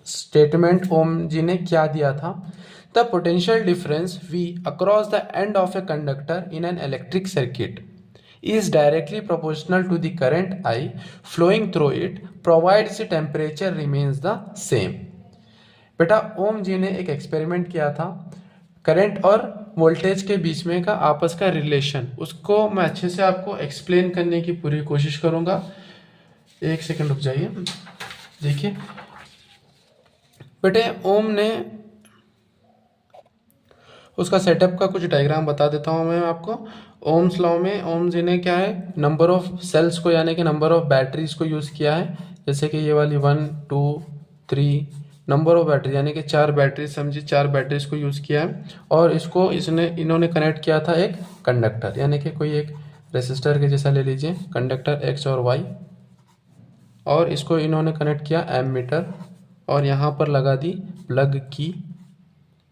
स्टेटमेंट ओम जी ने क्या दिया था, the potential difference V across the end of a conductor in an electric circuit is directly proportional to the current I flowing through it provided the temperature remains the same। बेटा ओम जी ने एक experiment किया था, current और voltage के बीच में का आपस का रिलेशन, उसको मैं अच्छे से आपको एक्सप्लेन करने की पूरी कोशिश करूंगा। एक सेकंड रुक जाइए। देखिए बेटे ओम ने उसका सेटअप का कुछ डायग्राम बता देता हूँ मैं आपको। ओम्स लॉ में ओम जी ने क्या है नंबर ऑफ सेल्स को यानी कि नंबर ऑफ बैटरीज को यूज़ किया है, जैसे कि ये वाली 1 2 3 नंबर ऑफ बैटरी यानी कि 4 बैटरी समझिए, 4 बैटरीज को यूज़ किया है। और इसको इन्होंने कनेक्ट किया था एक कंडक्टर यानी कि कोई एक रेसिस्टर के जैसा ले लीजिए, कंडक्टर X और Y। और इसको इन्होंने कनेक्ट किया एमीटर, और यहाँ पर लगा दी प्लग की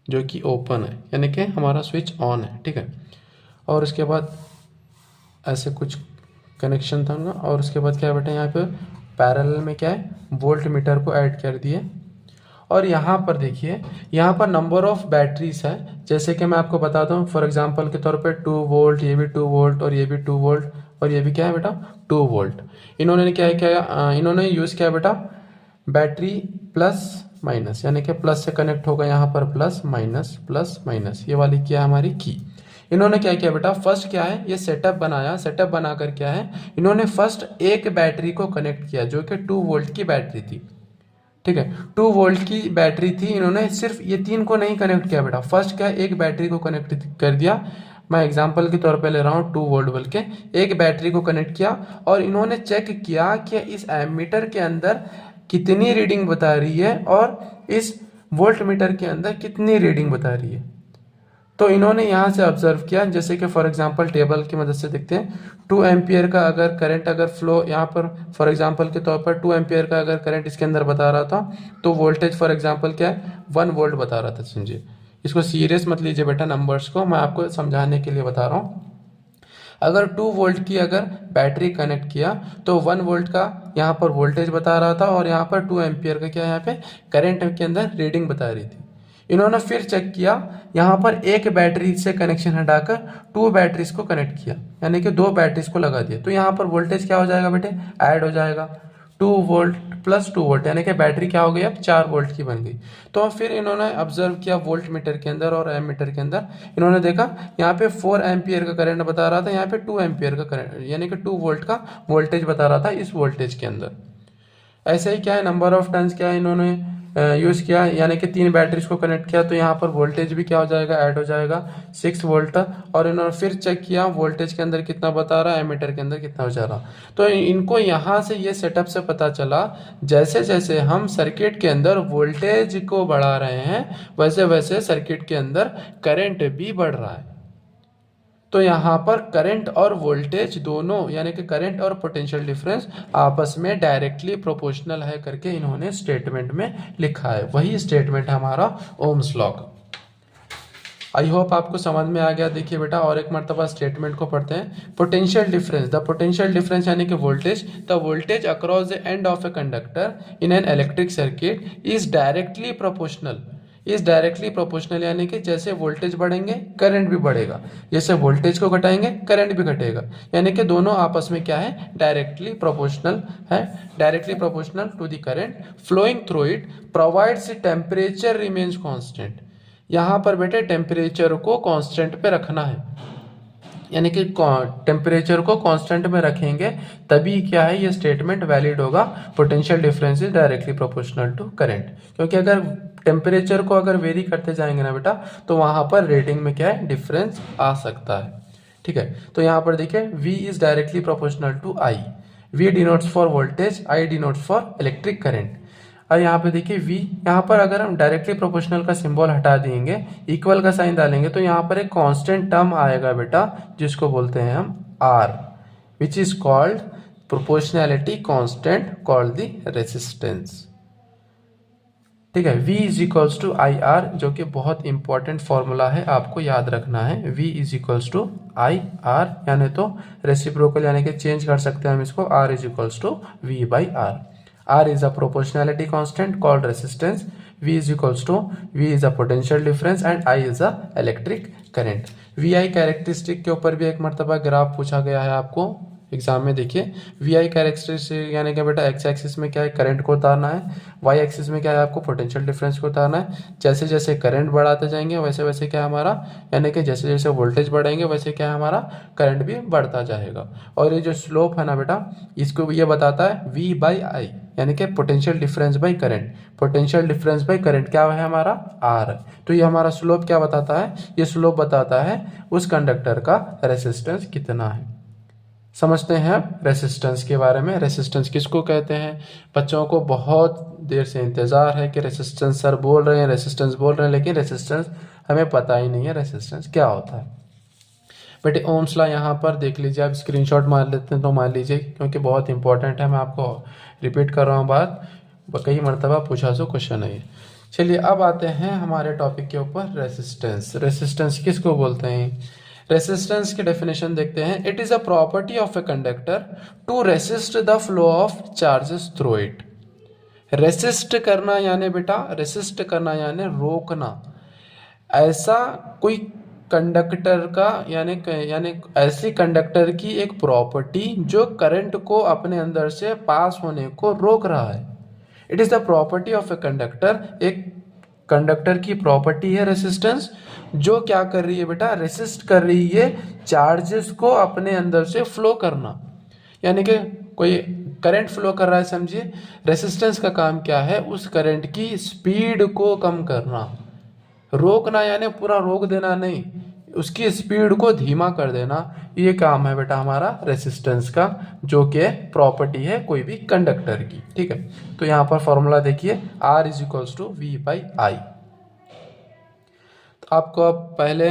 जो कि ओपन है यानी कि हमारा स्विच ऑन है, ठीक है। और उसके बाद ऐसे कुछ कनेक्शन था उनका। और उसके बाद क्या बेटा यहाँ पे पैरेलल में क्या है वोल्ट मीटर को ऐड कर दिए। और यहाँ पर देखिए यहाँ पर नंबर ऑफ बैटरीज है, जैसे कि मैं आपको बताता हूँ फॉर एग्जांपल के तौर पे 2 वोल्ट, ये भी 2 वोल्ट और ये भी 2 वोल्ट और ये भी क्या है बेटा 2 वोल्ट। इन्होंने क्या किया, इन्होंने यूज़ किया बेटा बैटरी प्लस माइनस यानी कि प्लस से कनेक्ट होगा यहाँ पर प्लस माइनस, ये वाली क्या है हमारी की। इन्होंने क्या किया बेटा फर्स्ट क्या है ये सेटअप बनाया, सेटअप बनाकर क्या है इन्होंने फर्स्ट एक बैटरी को कनेक्ट किया जो कि 2 वोल्ट की बैटरी थी, ठीक है। 2 वोल्ट की बैटरी थी, इन्होंने सिर्फ ये 3 को नहीं कनेक्ट किया बेटा, फर्स्ट क्या एक बैटरी को कनेक्ट कर दिया। मैं एग्जांपल के तौर पे ले रहा हूँ 2 वोल्ट बोल के, एक बैटरी को कनेक्ट किया और इन्होंने चेक किया कि इस एमीटर के अंदर कितनी रीडिंग बता रही है और इस वोल्ट मीटर के अंदर कितनी रीडिंग बता रही है। तो इन्होंने यहाँ से ऑब्जर्व किया, जैसे कि फॉर एग्जांपल टेबल की मदद से देखते हैं 2 एम्पियर का अगर करंट अगर फ्लो यहाँ पर फॉर एग्जांपल के तौर पर 2 एम्पियर का अगर करंट इसके अंदर बता रहा था तो वोल्टेज फॉर एग्जांपल क्या है 1 वोल्ट बता रहा था। समझिए इसको सीरियस मत लीजिए बेटा नंबर्स को, मैं आपको समझाने के लिए बता रहा हूँ। अगर 2 वोल्ट की अगर बैटरी कनेक्ट किया तो 1 वोल्ट का यहाँ पर वोल्टेज बता रहा था और यहाँ पर 2 एम्पियर का क्या यहाँ पे करंट के अंदर रीडिंग बता रही थी। इन्होंने फिर चेक किया, यहाँ पर एक बैटरी से कनेक्शन हटाकर 2 बैटरीज को कनेक्ट किया यानी कि 2 बैटरीज को लगा दिया, तो यहाँ पर वोल्टेज क्या हो जाएगा बेटे ऐड हो जाएगा 2 वोल्ट प्लस 2 वोल्ट यानी कि बैटरी क्या हो गई अब 4 वोल्ट की बन गई। तो फिर इन्होंने ऑब्जर्व किया वोल्ट मीटर के अंदर और एम मीटर के अंदर, इन्होंने देखा यहाँ पे 4 एम्पियर का करंट बता रहा था, यहाँ पे 2 एम्पियर का करंट यानी कि 2 वोल्ट का वोल्टेज बता रहा था इस वोल्टेज के अंदर। ऐसे ही क्या है नंबर ऑफ टर्न्स क्या है इन्होंने यूज़ किया, यानी कि 3 बैटरीज को कनेक्ट किया, तो यहाँ पर वोल्टेज भी क्या हो जाएगा, ऐड हो जाएगा 6 वोल्ट। और इन्होंने फिर चेक किया वोल्टेज के अंदर कितना बता रहा है, एमीटर के अंदर कितना हो जा रहा। तो इनको यहाँ से ये सेटअप से पता चला जैसे जैसे हम सर्किट के अंदर वोल्टेज को बढ़ा रहे हैं वैसे वैसे सर्किट के अंदर करंट भी बढ़ रहा है। तो यहाँ पर करंट और वोल्टेज दोनों, यानी कि करंट और पोटेंशियल डिफरेंस आपस में डायरेक्टली प्रोपोर्शनल है करके इन्होंने स्टेटमेंट में लिखा है। वही स्टेटमेंट है हमारा ओम्स लॉ का। आई होप आपको समझ में आ गया। देखिए बेटा और एक मरतबा स्टेटमेंट को पढ़ते हैं। Potential difference, the potential difference यानी कि voltage, the voltage across the end of a conductor in an electric circuit is directly proportional. Is directly proportional यानी कि जैसे वोल्टेज बढ़ेंगे करंट भी बढ़ेगा, जैसे वोल्टेज को घटाएंगे करंट भी घटेगा, यानी कि दोनों आपस में क्या है, डायरेक्टली प्रोपोर्शनल है। Directly proportional to the current flowing through it provides temperature remains constant. यहाँ पर बेटे टेम्परेचर को कांस्टेंट पे रखना है, यानी कि टेम्परेचर को कांस्टेंट में रखेंगे तभी क्या है ये स्टेटमेंट वैलिड होगा। Potential difference is directly proportional to current, क्योंकि अगर टेम्परेचर को अगर वेरी करते जाएंगे ना बेटा तो वहां पर रेटिंग में क्या है, डिफरेंस आ सकता है। ठीक है, तो यहाँ पर देखिए V is directly proportional to I। V denotes for voltage, I denotes for electric current. और यहाँ पे देखिए V, यहाँ पर अगर हम डायरेक्टली प्रोपोर्शनल का सिंबल हटा देंगे, इक्वल का साइन डालेंगे, तो यहाँ पर एक कांस्टेंट टर्म आएगा बेटा जिसको बोलते हैं हम R, which is called proportionality constant called the resistance. ठीक है, V is equals to I R, जो कि बहुत इंपॉर्टेंट फॉर्मूला है, आपको याद रखना है। V is equals to I R, यानी तो रेसिप्रोकल यानी कि चेंज कर सकते हैं हम इसको, R is equals to V by R. R is a proportionality constant called resistance. V is equals to V is a potential difference and I is a electric current. VI characteristic के ऊपर भी एक मरतबा graph पूछा गया है आपको exam में। देखिए VI कैरेक्टरिस्टिक यानी कि बेटा एक्स एक्सिस में क्या है, करंट को उतारना है, वाई एक्सिस में क्या है, आपको पोटेंशियल डिफरेंस को उतारना है। जैसे जैसे करंट बढ़ाते जाएंगे वैसे वैसे क्या हमारा, यानी कि जैसे जैसे वोल्टेज बढ़ेंगे वैसे क्या है हमारा करंट भी बढ़ता जाएगा। और ये जो स्लोप है ना बेटा, इसको ये बताता है V बाई आई, यानी कि potential difference by current. Potential difference by current क्या है हमारा, R। तो ये हमारा स्लोप क्या बताता है, ये स्लोप बताता है उस कंडक्टर का रेसिस्टेंस कितना है। समझते हैं अब रेसिस्टेंस के बारे में। रेसिस्टेंस किसको कहते हैं, बच्चों को बहुत देर से इंतजार है कि रेसिस्टेंस सर बोल रहे हैं, रेसिस्टेंस बोल रहे हैं, लेकिन रेसिस्टेंस हमें पता ही नहीं है रेसिस्टेंस क्या होता है। बेटे ओम्स लॉ यहाँ पर देख लीजिए, आप स्क्रीनशॉट मार लेते हैं तो मार लीजिए, क्योंकि बहुत इंपॉर्टेंट है। मैं आपको रिपीट कर रहा हूँ बात, कई मरतबा पूछा सो क्वेश्चन है। चलिए अब आते हैं हमारे टॉपिक के ऊपर, रेसिस्टेंस। रेसिस्टेंस किसको बोलते हैं, रेसिस्टेंस की डेफिनेशन देखते हैं। It is a property of a conductor to resist the flow of charges through it. Resist करना यानी बेटा, रेसिस्ट करना यानी रोकना। ऐसा कोई कंडक्टर का यानी ऐसी कंडक्टर की एक प्रॉपर्टी जो करंट को अपने अंदर से पास होने को रोक रहा है। It is the property of a conductor, एक कंडक्टर की प्रॉपर्टी है रेसिस्टेंस, जो क्या कर रही है बेटा, रेसिस्ट कर रही है चार्जेस को अपने अंदर से फ्लो करना। यानी कि कोई करंट फ्लो कर रहा है, समझिए रेसिस्टेंस का काम क्या है, उस करंट की स्पीड को कम करना। रोकना यानी पूरा रोक देना नहीं, उसकी स्पीड को धीमा कर देना, ये काम है बेटा हमारा रेसिस्टेंस का, जो कि प्रॉपर्टी है कोई भी कंडक्टर की। ठीक है, तो यहाँ पर फॉर्मूला देखिए, R is equals to V by I. तो आपको अब पहले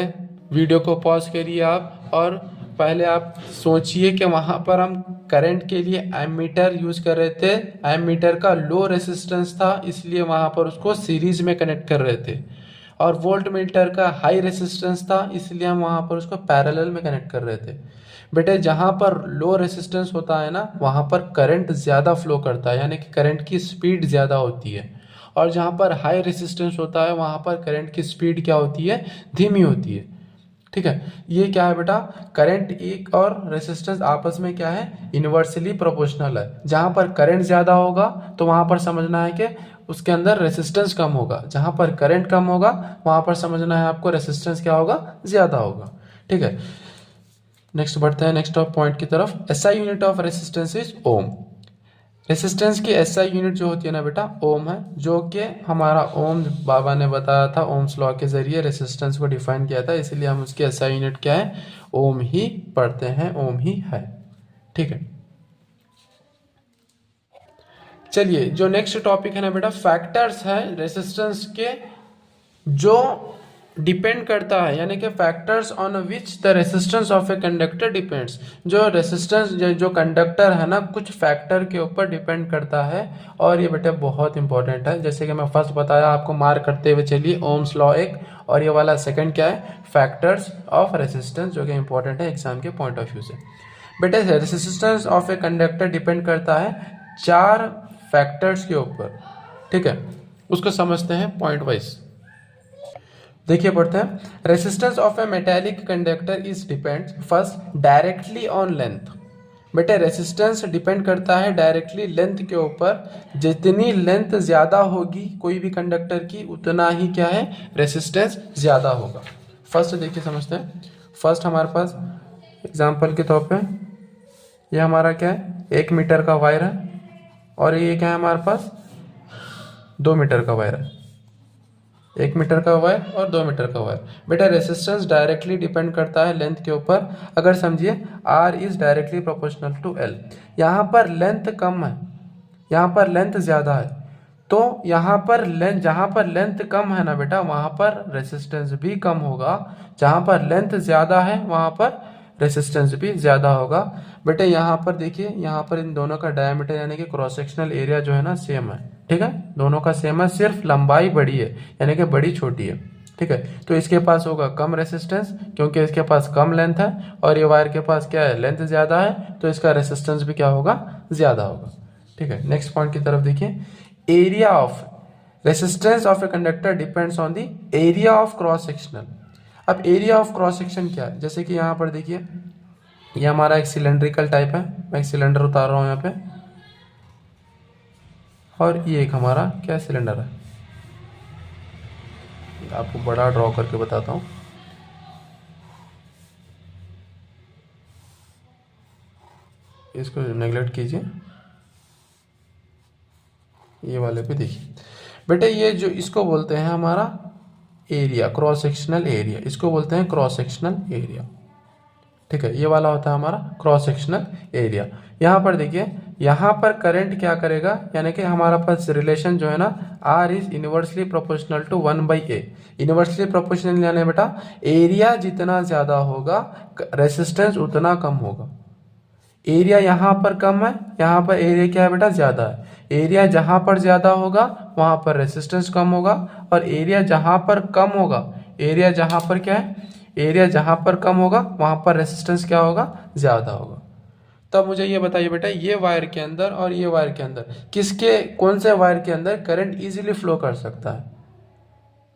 वीडियो को पॉज करिए आप, और पहले आप सोचिए कि वहाँ पर हम करंट के लिए एमीटर यूज कर रहे थे, एमीटर का लो रेसिस्टेंस था इसलिए वहाँ पर उसको सीरीज में कनेक्ट कर रहे थे, और वोल्ट मीटर का हाई रेसिस्टेंस था इसलिए हम वहाँ पर उसको पैरेलल में कनेक्ट कर रहे थे। बेटे जहाँ पर लो रेसिस्टेंस होता है ना, वहाँ पर करंट ज़्यादा फ्लो करता है, यानी कि करंट की स्पीड ज़्यादा होती है, और जहाँ पर हाई रेसिस्टेंस होता है वहाँ पर करंट की स्पीड क्या होती है, धीमी होती है। ठीक है, ये क्या है बेटा, करंट एक और रेसिस्टेंस आपस में क्या है, इनवर्सली प्रोपोर्शनल है। जहाँ पर करंट ज़्यादा होगा तो वहाँ पर समझना है कि उसके अंदर रेसिस्टेंस कम होगा, जहाँ पर करंट कम होगा वहाँ पर समझना है आपको रेसिस्टेंस क्या होगा, ज़्यादा होगा। ठीक है, नेक्स्ट बढ़ते हैं नेक्स्ट पॉइंट की तरफ। SI unit of resistance is ohm. Resistance की एसआई यूनिट जो होती है ना बेटा ओम है, जो कि हमारा ओम बाबा ने बताया था, ओम्स लॉ के जरिए रेसिस्टेंस को डिफाइन किया था, इसलिए हम उसकी एसआई यूनिट क्या है, ओम ही पढ़ते हैं, ओम ही है। ठीक है, चलिए जो नेक्स्ट टॉपिक है ना बेटा फैक्टर्स है रेसिस्टेंस के जो डिपेंड करता है, यानी कि factors on which the resistance of a conductor depends. जो रेसिस्टेंस जो कंडक्टर है ना कुछ फैक्टर के ऊपर डिपेंड करता है, और ये बेटा बहुत इंपॉर्टेंट है। जैसे कि मैं फर्स्ट बताया आपको, मार्क करते हुए चलिए, ओम्स लॉ एक, और ये वाला सेकंड क्या है, फैक्टर्स ऑफ रेसिस्टेंस, जो कि इंपॉर्टेंट है एग्जाम के पॉइंट ऑफ व्यू से। बेटा resistance of a conductor depend करता है 4 फैक्टर्स के ऊपर। ठीक है, उसको समझते हैं पॉइंट वाइज। देखिए पढ़ते हैं, resistance of A metallic conductor is depends first directly on length. बेटे रेसिस्टेंस डिपेंड करता है डायरेक्टली लेंथ के ऊपर, जितनी लेंथ ज्यादा होगी कोई भी कंडक्टर की उतना ही क्या है, रेसिस्टेंस ज्यादा होगा। फर्स्ट देखिए समझते हैं, फर्स्ट हमारे पास एग्जांपल के तौर पे ये हमारा क्या है, 1 मीटर का वायर है, और ये क्या है हमारे पास 2 मीटर का वायर है। 1 मीटर का वायर और 2 मीटर का वायर। बेटा रेसिस्टेंस डायरेक्टली डिपेंड करता है लेंथ के ऊपर। अगर समझिए R is directly proportional to L, यहाँ पर लेंथ कम है, यहाँ पर लेंथ ज़्यादा है, तो यहाँ पर लेंथ, जहाँ पर लेंथ कम है ना बेटा वहाँ पर रेसिस्टेंस भी कम होगा, जहाँ पर लेंथ ज़्यादा है वहाँ पर रेसिस्टेंस भी ज़्यादा होगा। बेटे यहाँ पर देखिए, यहाँ पर इन दोनों का डायमीटर यानी कि क्रॉस सेक्शनल एरिया जो है ना सेम है। ठीक है, दोनों का सेम है, सिर्फ लंबाई बड़ी है, यानी कि बड़ी छोटी है। ठीक है, तो इसके पास होगा कम रेसिस्टेंस क्योंकि इसके पास कम लेंथ है, और ये वायर के पास क्या है, लेंथ ज़्यादा है, तो इसका रेसिस्टेंस भी क्या होगा, ज़्यादा होगा। ठीक है, नेक्स्ट पॉइंट की तरफ देखिए, area of resistance of a conductor depends on the area of cross sectional. अब एरिया ऑफ क्रॉस सेक्शन क्या है, जैसे कि यहाँ पर देखिए, ये हमारा एक सिलेंड्रिकल टाइप है, मैं एक सिलेंडर उतार रहा हूँ यहाँ पे, और ये एक हमारा क्या सिलेंडर है, आपको बड़ा ड्रॉ करके बताता हूँ। इसको नेगलेक्ट कीजिए, ये वाले पे देखिए बेटे, ये जो इसको बोलते हैं हमारा एरिया, क्रॉस सेक्शनल एरिया, इसको बोलते हैं क्रॉस सेक्शनल एरिया। ठीक है, ये वाला होता है हमारा क्रॉस सेक्शनल एरिया। यहाँ पर देखिए, यहाँ पर करंट क्या करेगा, यानी कि हमारा पास रिलेशन जो है ना, R is inversely proportional to 1/A। Inversely proportional यानी बेटा एरिया जितना ज्यादा होगा रेसिस्टेंस उतना कम होगा। एरिया यहाँ पर कम है, यहाँ पर एरिया क्या है बेटा, ज्यादा है। एरिया जहाँ पर ज्यादा होगा वहाँ पर रेसिस्टेंस कम होगा, और एरिया जहाँ पर कम होगा, एरिया जहाँ पर क्या है, एरिया जहाँ पर कम होगा वहाँ पर रेसिस्टेंस क्या होगा, ज़्यादा होगा। तब मुझे ये बताइए बेटा, ये वायर के अंदर और ये वायर के अंदर किसके, कौन से वायर के अंदर करंट इजीली फ्लो कर सकता है?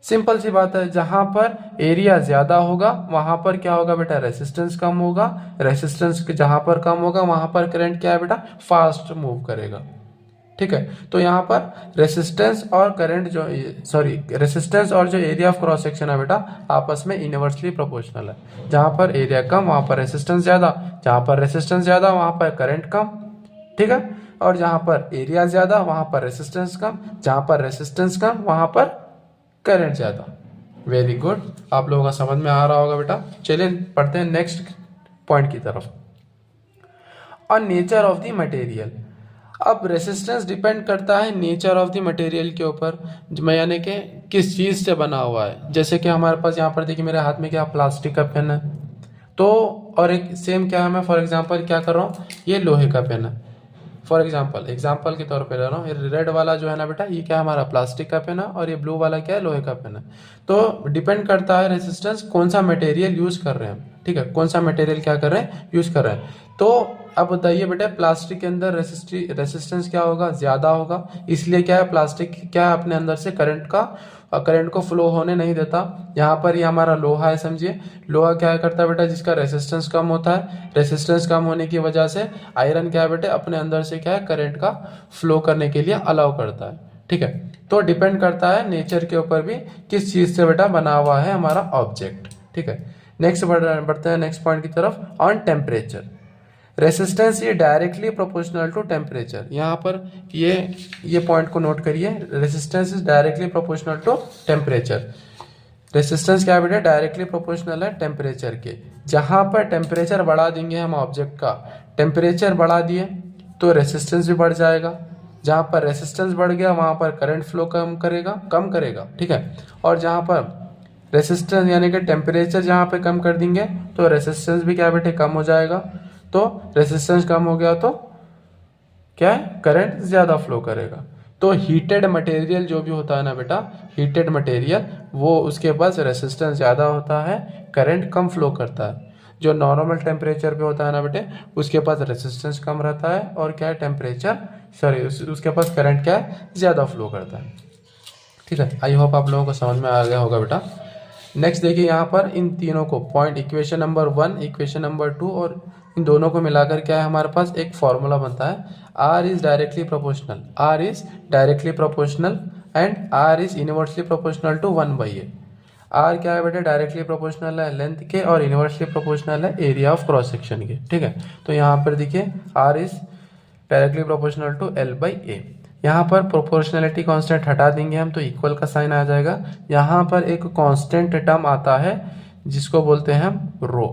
सिंपल सी बात है, जहाँ पर एरिया ज़्यादा होगा वहाँ पर क्या होगा बेटा, रेसिस्टेंस कम होगा। रेसिस्टेंस जहाँ पर कम होगा वहाँ पर करंट क्या है बेटा, फास्ट मूव करेगा। ठीक है, तो यहाँ पर रेसिस्टेंस और करंट जो, सॉरी रेसिस्टेंस और जो एरिया ऑफ क्रॉस सेक्शन है बेटा आपस में इनवर्सली प्रोपोर्शनल है। जहाँ पर एरिया कम वहाँ पर रेसिस्टेंस ज़्यादा, जहाँ पर रेसिस्टेंस ज़्यादा वहाँ पर करंट कम। ठीक है, और जहाँ पर एरिया ज़्यादा वहाँ पर रेसिस्टेंस कम, जहाँ पर रेसिस्टेंस कम वहाँ पर करंट ज़्यादा। वेरी गुड, आप लोगों का समझ में आ रहा होगा बेटा। चलिए पढ़ते हैं नेक्स्ट पॉइंट की तरफ, और नेचर ऑफ द मटेरियल। अब रेसिस्टेंस डिपेंड करता है नेचर ऑफ द मटेरियल के ऊपर, यानी कि किस चीज़ से बना हुआ है। जैसे कि हमारे पास यहाँ पर देखिए, मेरे हाथ में क्या प्लास्टिक का पेन है, तो और एक सेम क्या है, मैं फॉर एग्जांपल क्या कर रहा हूँ, ये लोहे का पेन है। फॉर एग्जांपल के तौर पे ले रहा हूँ, ये रेड वाला जो है ना बेटा, ये क्या हमारा प्लास्टिक का पेन है, और ये ब्लू वाला क्या है, लोहे का पेन है। तो डिपेंड करता है रेसिस्टेंस कौन सा मटेरियल यूज कर रहे हैं। ठीक है, कौन सा मटेरियल क्या कर रहे हैं, यूज कर रहे हैं। तो अब बताइए बेटा, प्लास्टिक के अंदर रेसिस्टेंस क्या होगा, ज्यादा होगा, इसलिए क्या है, प्लास्टिक क्या है, अपने अंदर से करंट को फ्लो होने नहीं देता। यहाँ पर ये हमारा लोहा है, समझिए लोहा क्या करता है बेटा, जिसका रेसिस्टेंस कम होता है, रेसिस्टेंस कम होने की वजह से आयरन क्या है बेटे, अपने अंदर से क्या है, करंट का फ्लो करने के लिए अलाउ करता है। ठीक है, तो डिपेंड करता है नेचर के ऊपर भी, किस चीज से बेटा बना हुआ है हमारा ऑब्जेक्ट। ठीक है, नेक्स्ट बढ़ते हैं नेक्स्ट पॉइंट की तरफ, ऑन टेम्परेचर। रेसिस्टेंस ये डायरेक्टली प्रोपोर्शनल टू टेम्परेचर। यहाँ पर ये पॉइंट को नोट करिए, resistance is directly proportional to temperature. Resistance क्या बेटा, डायरेक्टली प्रोपोर्शनल है टेम्परेचर के। जहाँ पर टेम्परेचर बढ़ा देंगे हम ऑब्जेक्ट का, टेम्परेचर बढ़ा दिए तो रेसिस्टेंस भी बढ़ जाएगा। जहाँ पर रेसिस्टेंस बढ़ गया वहाँ पर करंट फ्लो कम करेगा, ठीक है। और जहाँ पर रेसिस्टेंस यानी कि टेम्परेचर जहाँ पे कम कर देंगे तो रेसिस्टेंस भी क्या बेटे कम हो जाएगा। तो रेसिस्टेंस कम हो गया तो क्या है, करंट ज़्यादा फ्लो करेगा। तो हीटेड मटेरियल जो भी होता है ना बेटा, हीटेड मटेरियल, वो उसके पास रेसिस्टेंस ज़्यादा होता है, करंट कम फ्लो करता है। जो नॉर्मल टेम्परेचर पे होता है ना बेटे, उसके पास रेसिस्टेंस कम रहता है और क्या है, उसके पास करंट क्या है, ज़्यादा फ्लो करता है। ठीक है, आई होप आप लोगों को समझ में आ गया होगा बेटा। नेक्स्ट देखिए यहाँ पर इन तीनों को point, equation number 1, equation number 2 और इन दोनों को मिलाकर क्या है, हमारे पास एक फॉर्मूला बनता है, R is directly proportional, R is directly proportional and R is inversely proportional to 1/a। R क्या है बेटा, डायरेक्टली प्रोपोर्शनल है लेंथ के और इनवर्सली प्रोपोर्शनल है एरिया ऑफ क्रॉस सेक्शन के। ठीक है, तो यहाँ पर देखिए R is directly proportional to L/a। यहाँ पर प्रोपोर्शनलिटी कांस्टेंट हटा देंगे हम तो इक्वल का साइन आ जाएगा। यहाँ पर एक कांस्टेंट टर्म आता है जिसको बोलते हैं हम रो।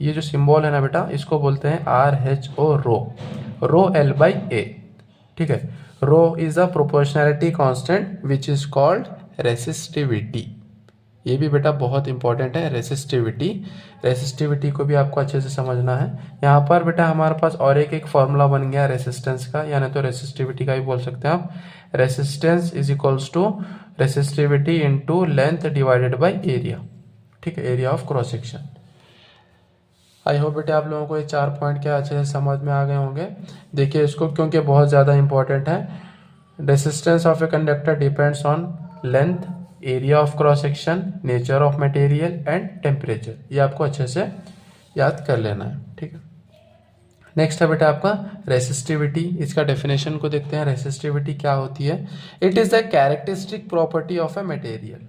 ये जो सिंबल है ना बेटा, इसको बोलते हैं RHO, रो L/a। ठीक है, rho is a proportionality constant which is called resistivity. ये भी बेटा बहुत इंपॉर्टेंट है, रेसिस्टिविटी को भी आपको अच्छे से समझना है। यहाँ पर बेटा हमारे पास और एक फॉर्मूला बन गया रेसिस्टेंस का, यानी तो रेसिस्टिविटी का भी बोल सकते हैं आप। Resistance is equals to resistivity into length divided by area. ठीक है, area of cross section. I hope बेटा आप लोगों को ये 4 पॉइंट क्या अच्छे से समझ में आ गए होंगे। देखिए इसको, क्योंकि बहुत ज़्यादा इंपॉर्टेंट है। Resistance of a conductor depends on length, area of cross section, nature of material and temperature. ये आपको अच्छे से याद कर लेना है। ठीक है, नेक्स्ट है बेटा आपका रेसिस्टिविटी। इसका डेफिनेशन को देखते हैं। रेसिस्टिविटी क्या होती है? It is the characteristic property of a material.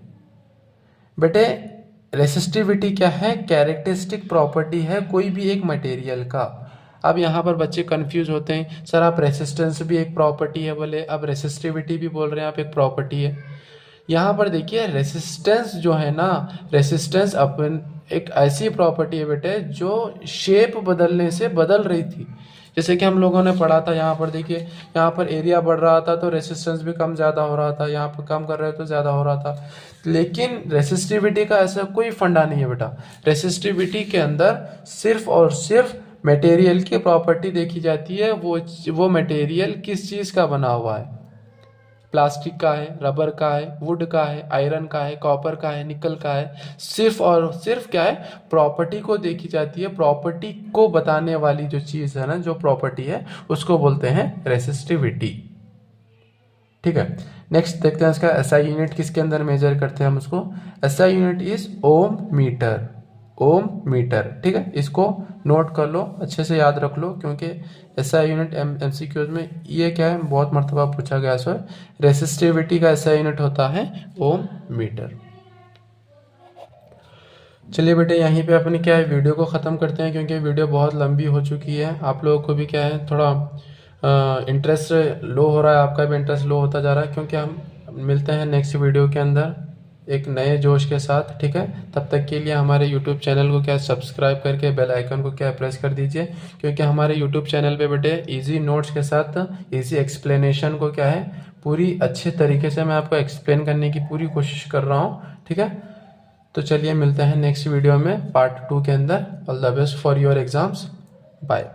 बेटे रेसिस्टिविटी क्या है? कैरेक्टरिस्टिक प्रॉपर्टी है कोई भी एक मटेरियल का। अब यहाँ पर बच्चे कंफ्यूज होते हैं, सर आप रेसिस्टेंस भी एक प्रॉपर्टी है बोले, अब रेसिस्टिविटी भी बोल रहे हैं आप एक प्रॉपर्टी है। यहाँ पर देखिए रेसिस्टेंस जो है ना, रेसिस्टेंस अपन एक ऐसी प्रॉपर्टी है बेटे जो शेप बदलने से बदल रही थी। जैसे कि हम लोगों ने पढ़ा था, यहाँ पर देखिए, यहाँ पर एरिया बढ़ रहा था तो रेसिस्टेंस भी कम ज़्यादा हो रहा था, यहाँ पर कम कर रहे तो ज़्यादा हो रहा था। लेकिन रेसिस्टिविटी का ऐसा कोई फंडा नहीं है बेटा। रेसिस्टिविटी के अंदर सिर्फ और सिर्फ मटेरियल की प्रॉपर्टी देखी जाती है, वो मटेरियल किस चीज़ का बना हुआ है। प्लास्टिक का है, रबर का है, वुड का है, आयरन का है, कॉपर का है, निकल का है। सिर्फ और सिर्फ क्या है, प्रॉपर्टी को देखी जाती है। प्रॉपर्टी को बताने वाली जो चीज़ है ना, जो प्रॉपर्टी है, उसको बोलते हैं रेसिस्टिविटी। ठीक है, नेक्स्ट देखते हैं इसका एसआई यूनिट किसके अंदर मेजर करते हैं हम उसको। SI unit is ohm metre, ohm metre. ठीक है, इसको नोट कर लो, अच्छे से याद रख लो, क्योंकि एसआई यूनिट एमसीक्यूज में ये क्या है, बहुत मर्तबा पूछा गया सर। रेसिस्टिविटी का एसआई यूनिट होता है ओम मीटर। चलिए बेटे यहीं पे अपनी क्या है वीडियो को ख़त्म करते हैं, क्योंकि वीडियो बहुत लंबी हो चुकी है। आप लोगों को भी क्या है थोड़ा इंटरेस्ट लो हो रहा है, आपका भी इंटरेस्ट लो होता जा रहा है, क्योंकि हम मिलते हैं नेक्स्ट वीडियो के अंदर एक नए जोश के साथ। ठीक है, तब तक के लिए हमारे YouTube चैनल को क्या सब्सक्राइब करके बेल आइकन को क्या प्रेस कर दीजिए, क्योंकि हमारे YouTube चैनल पे बेटे इजी नोट्स के साथ इजी एक्सप्लेनेशन को क्या है पूरी अच्छे तरीके से मैं आपको एक्सप्लेन करने की पूरी कोशिश कर रहा हूँ। ठीक है, तो चलिए मिलते हैं नेक्स्ट वीडियो में पार्ट 2 के अंदर। All the best for your exams, bye.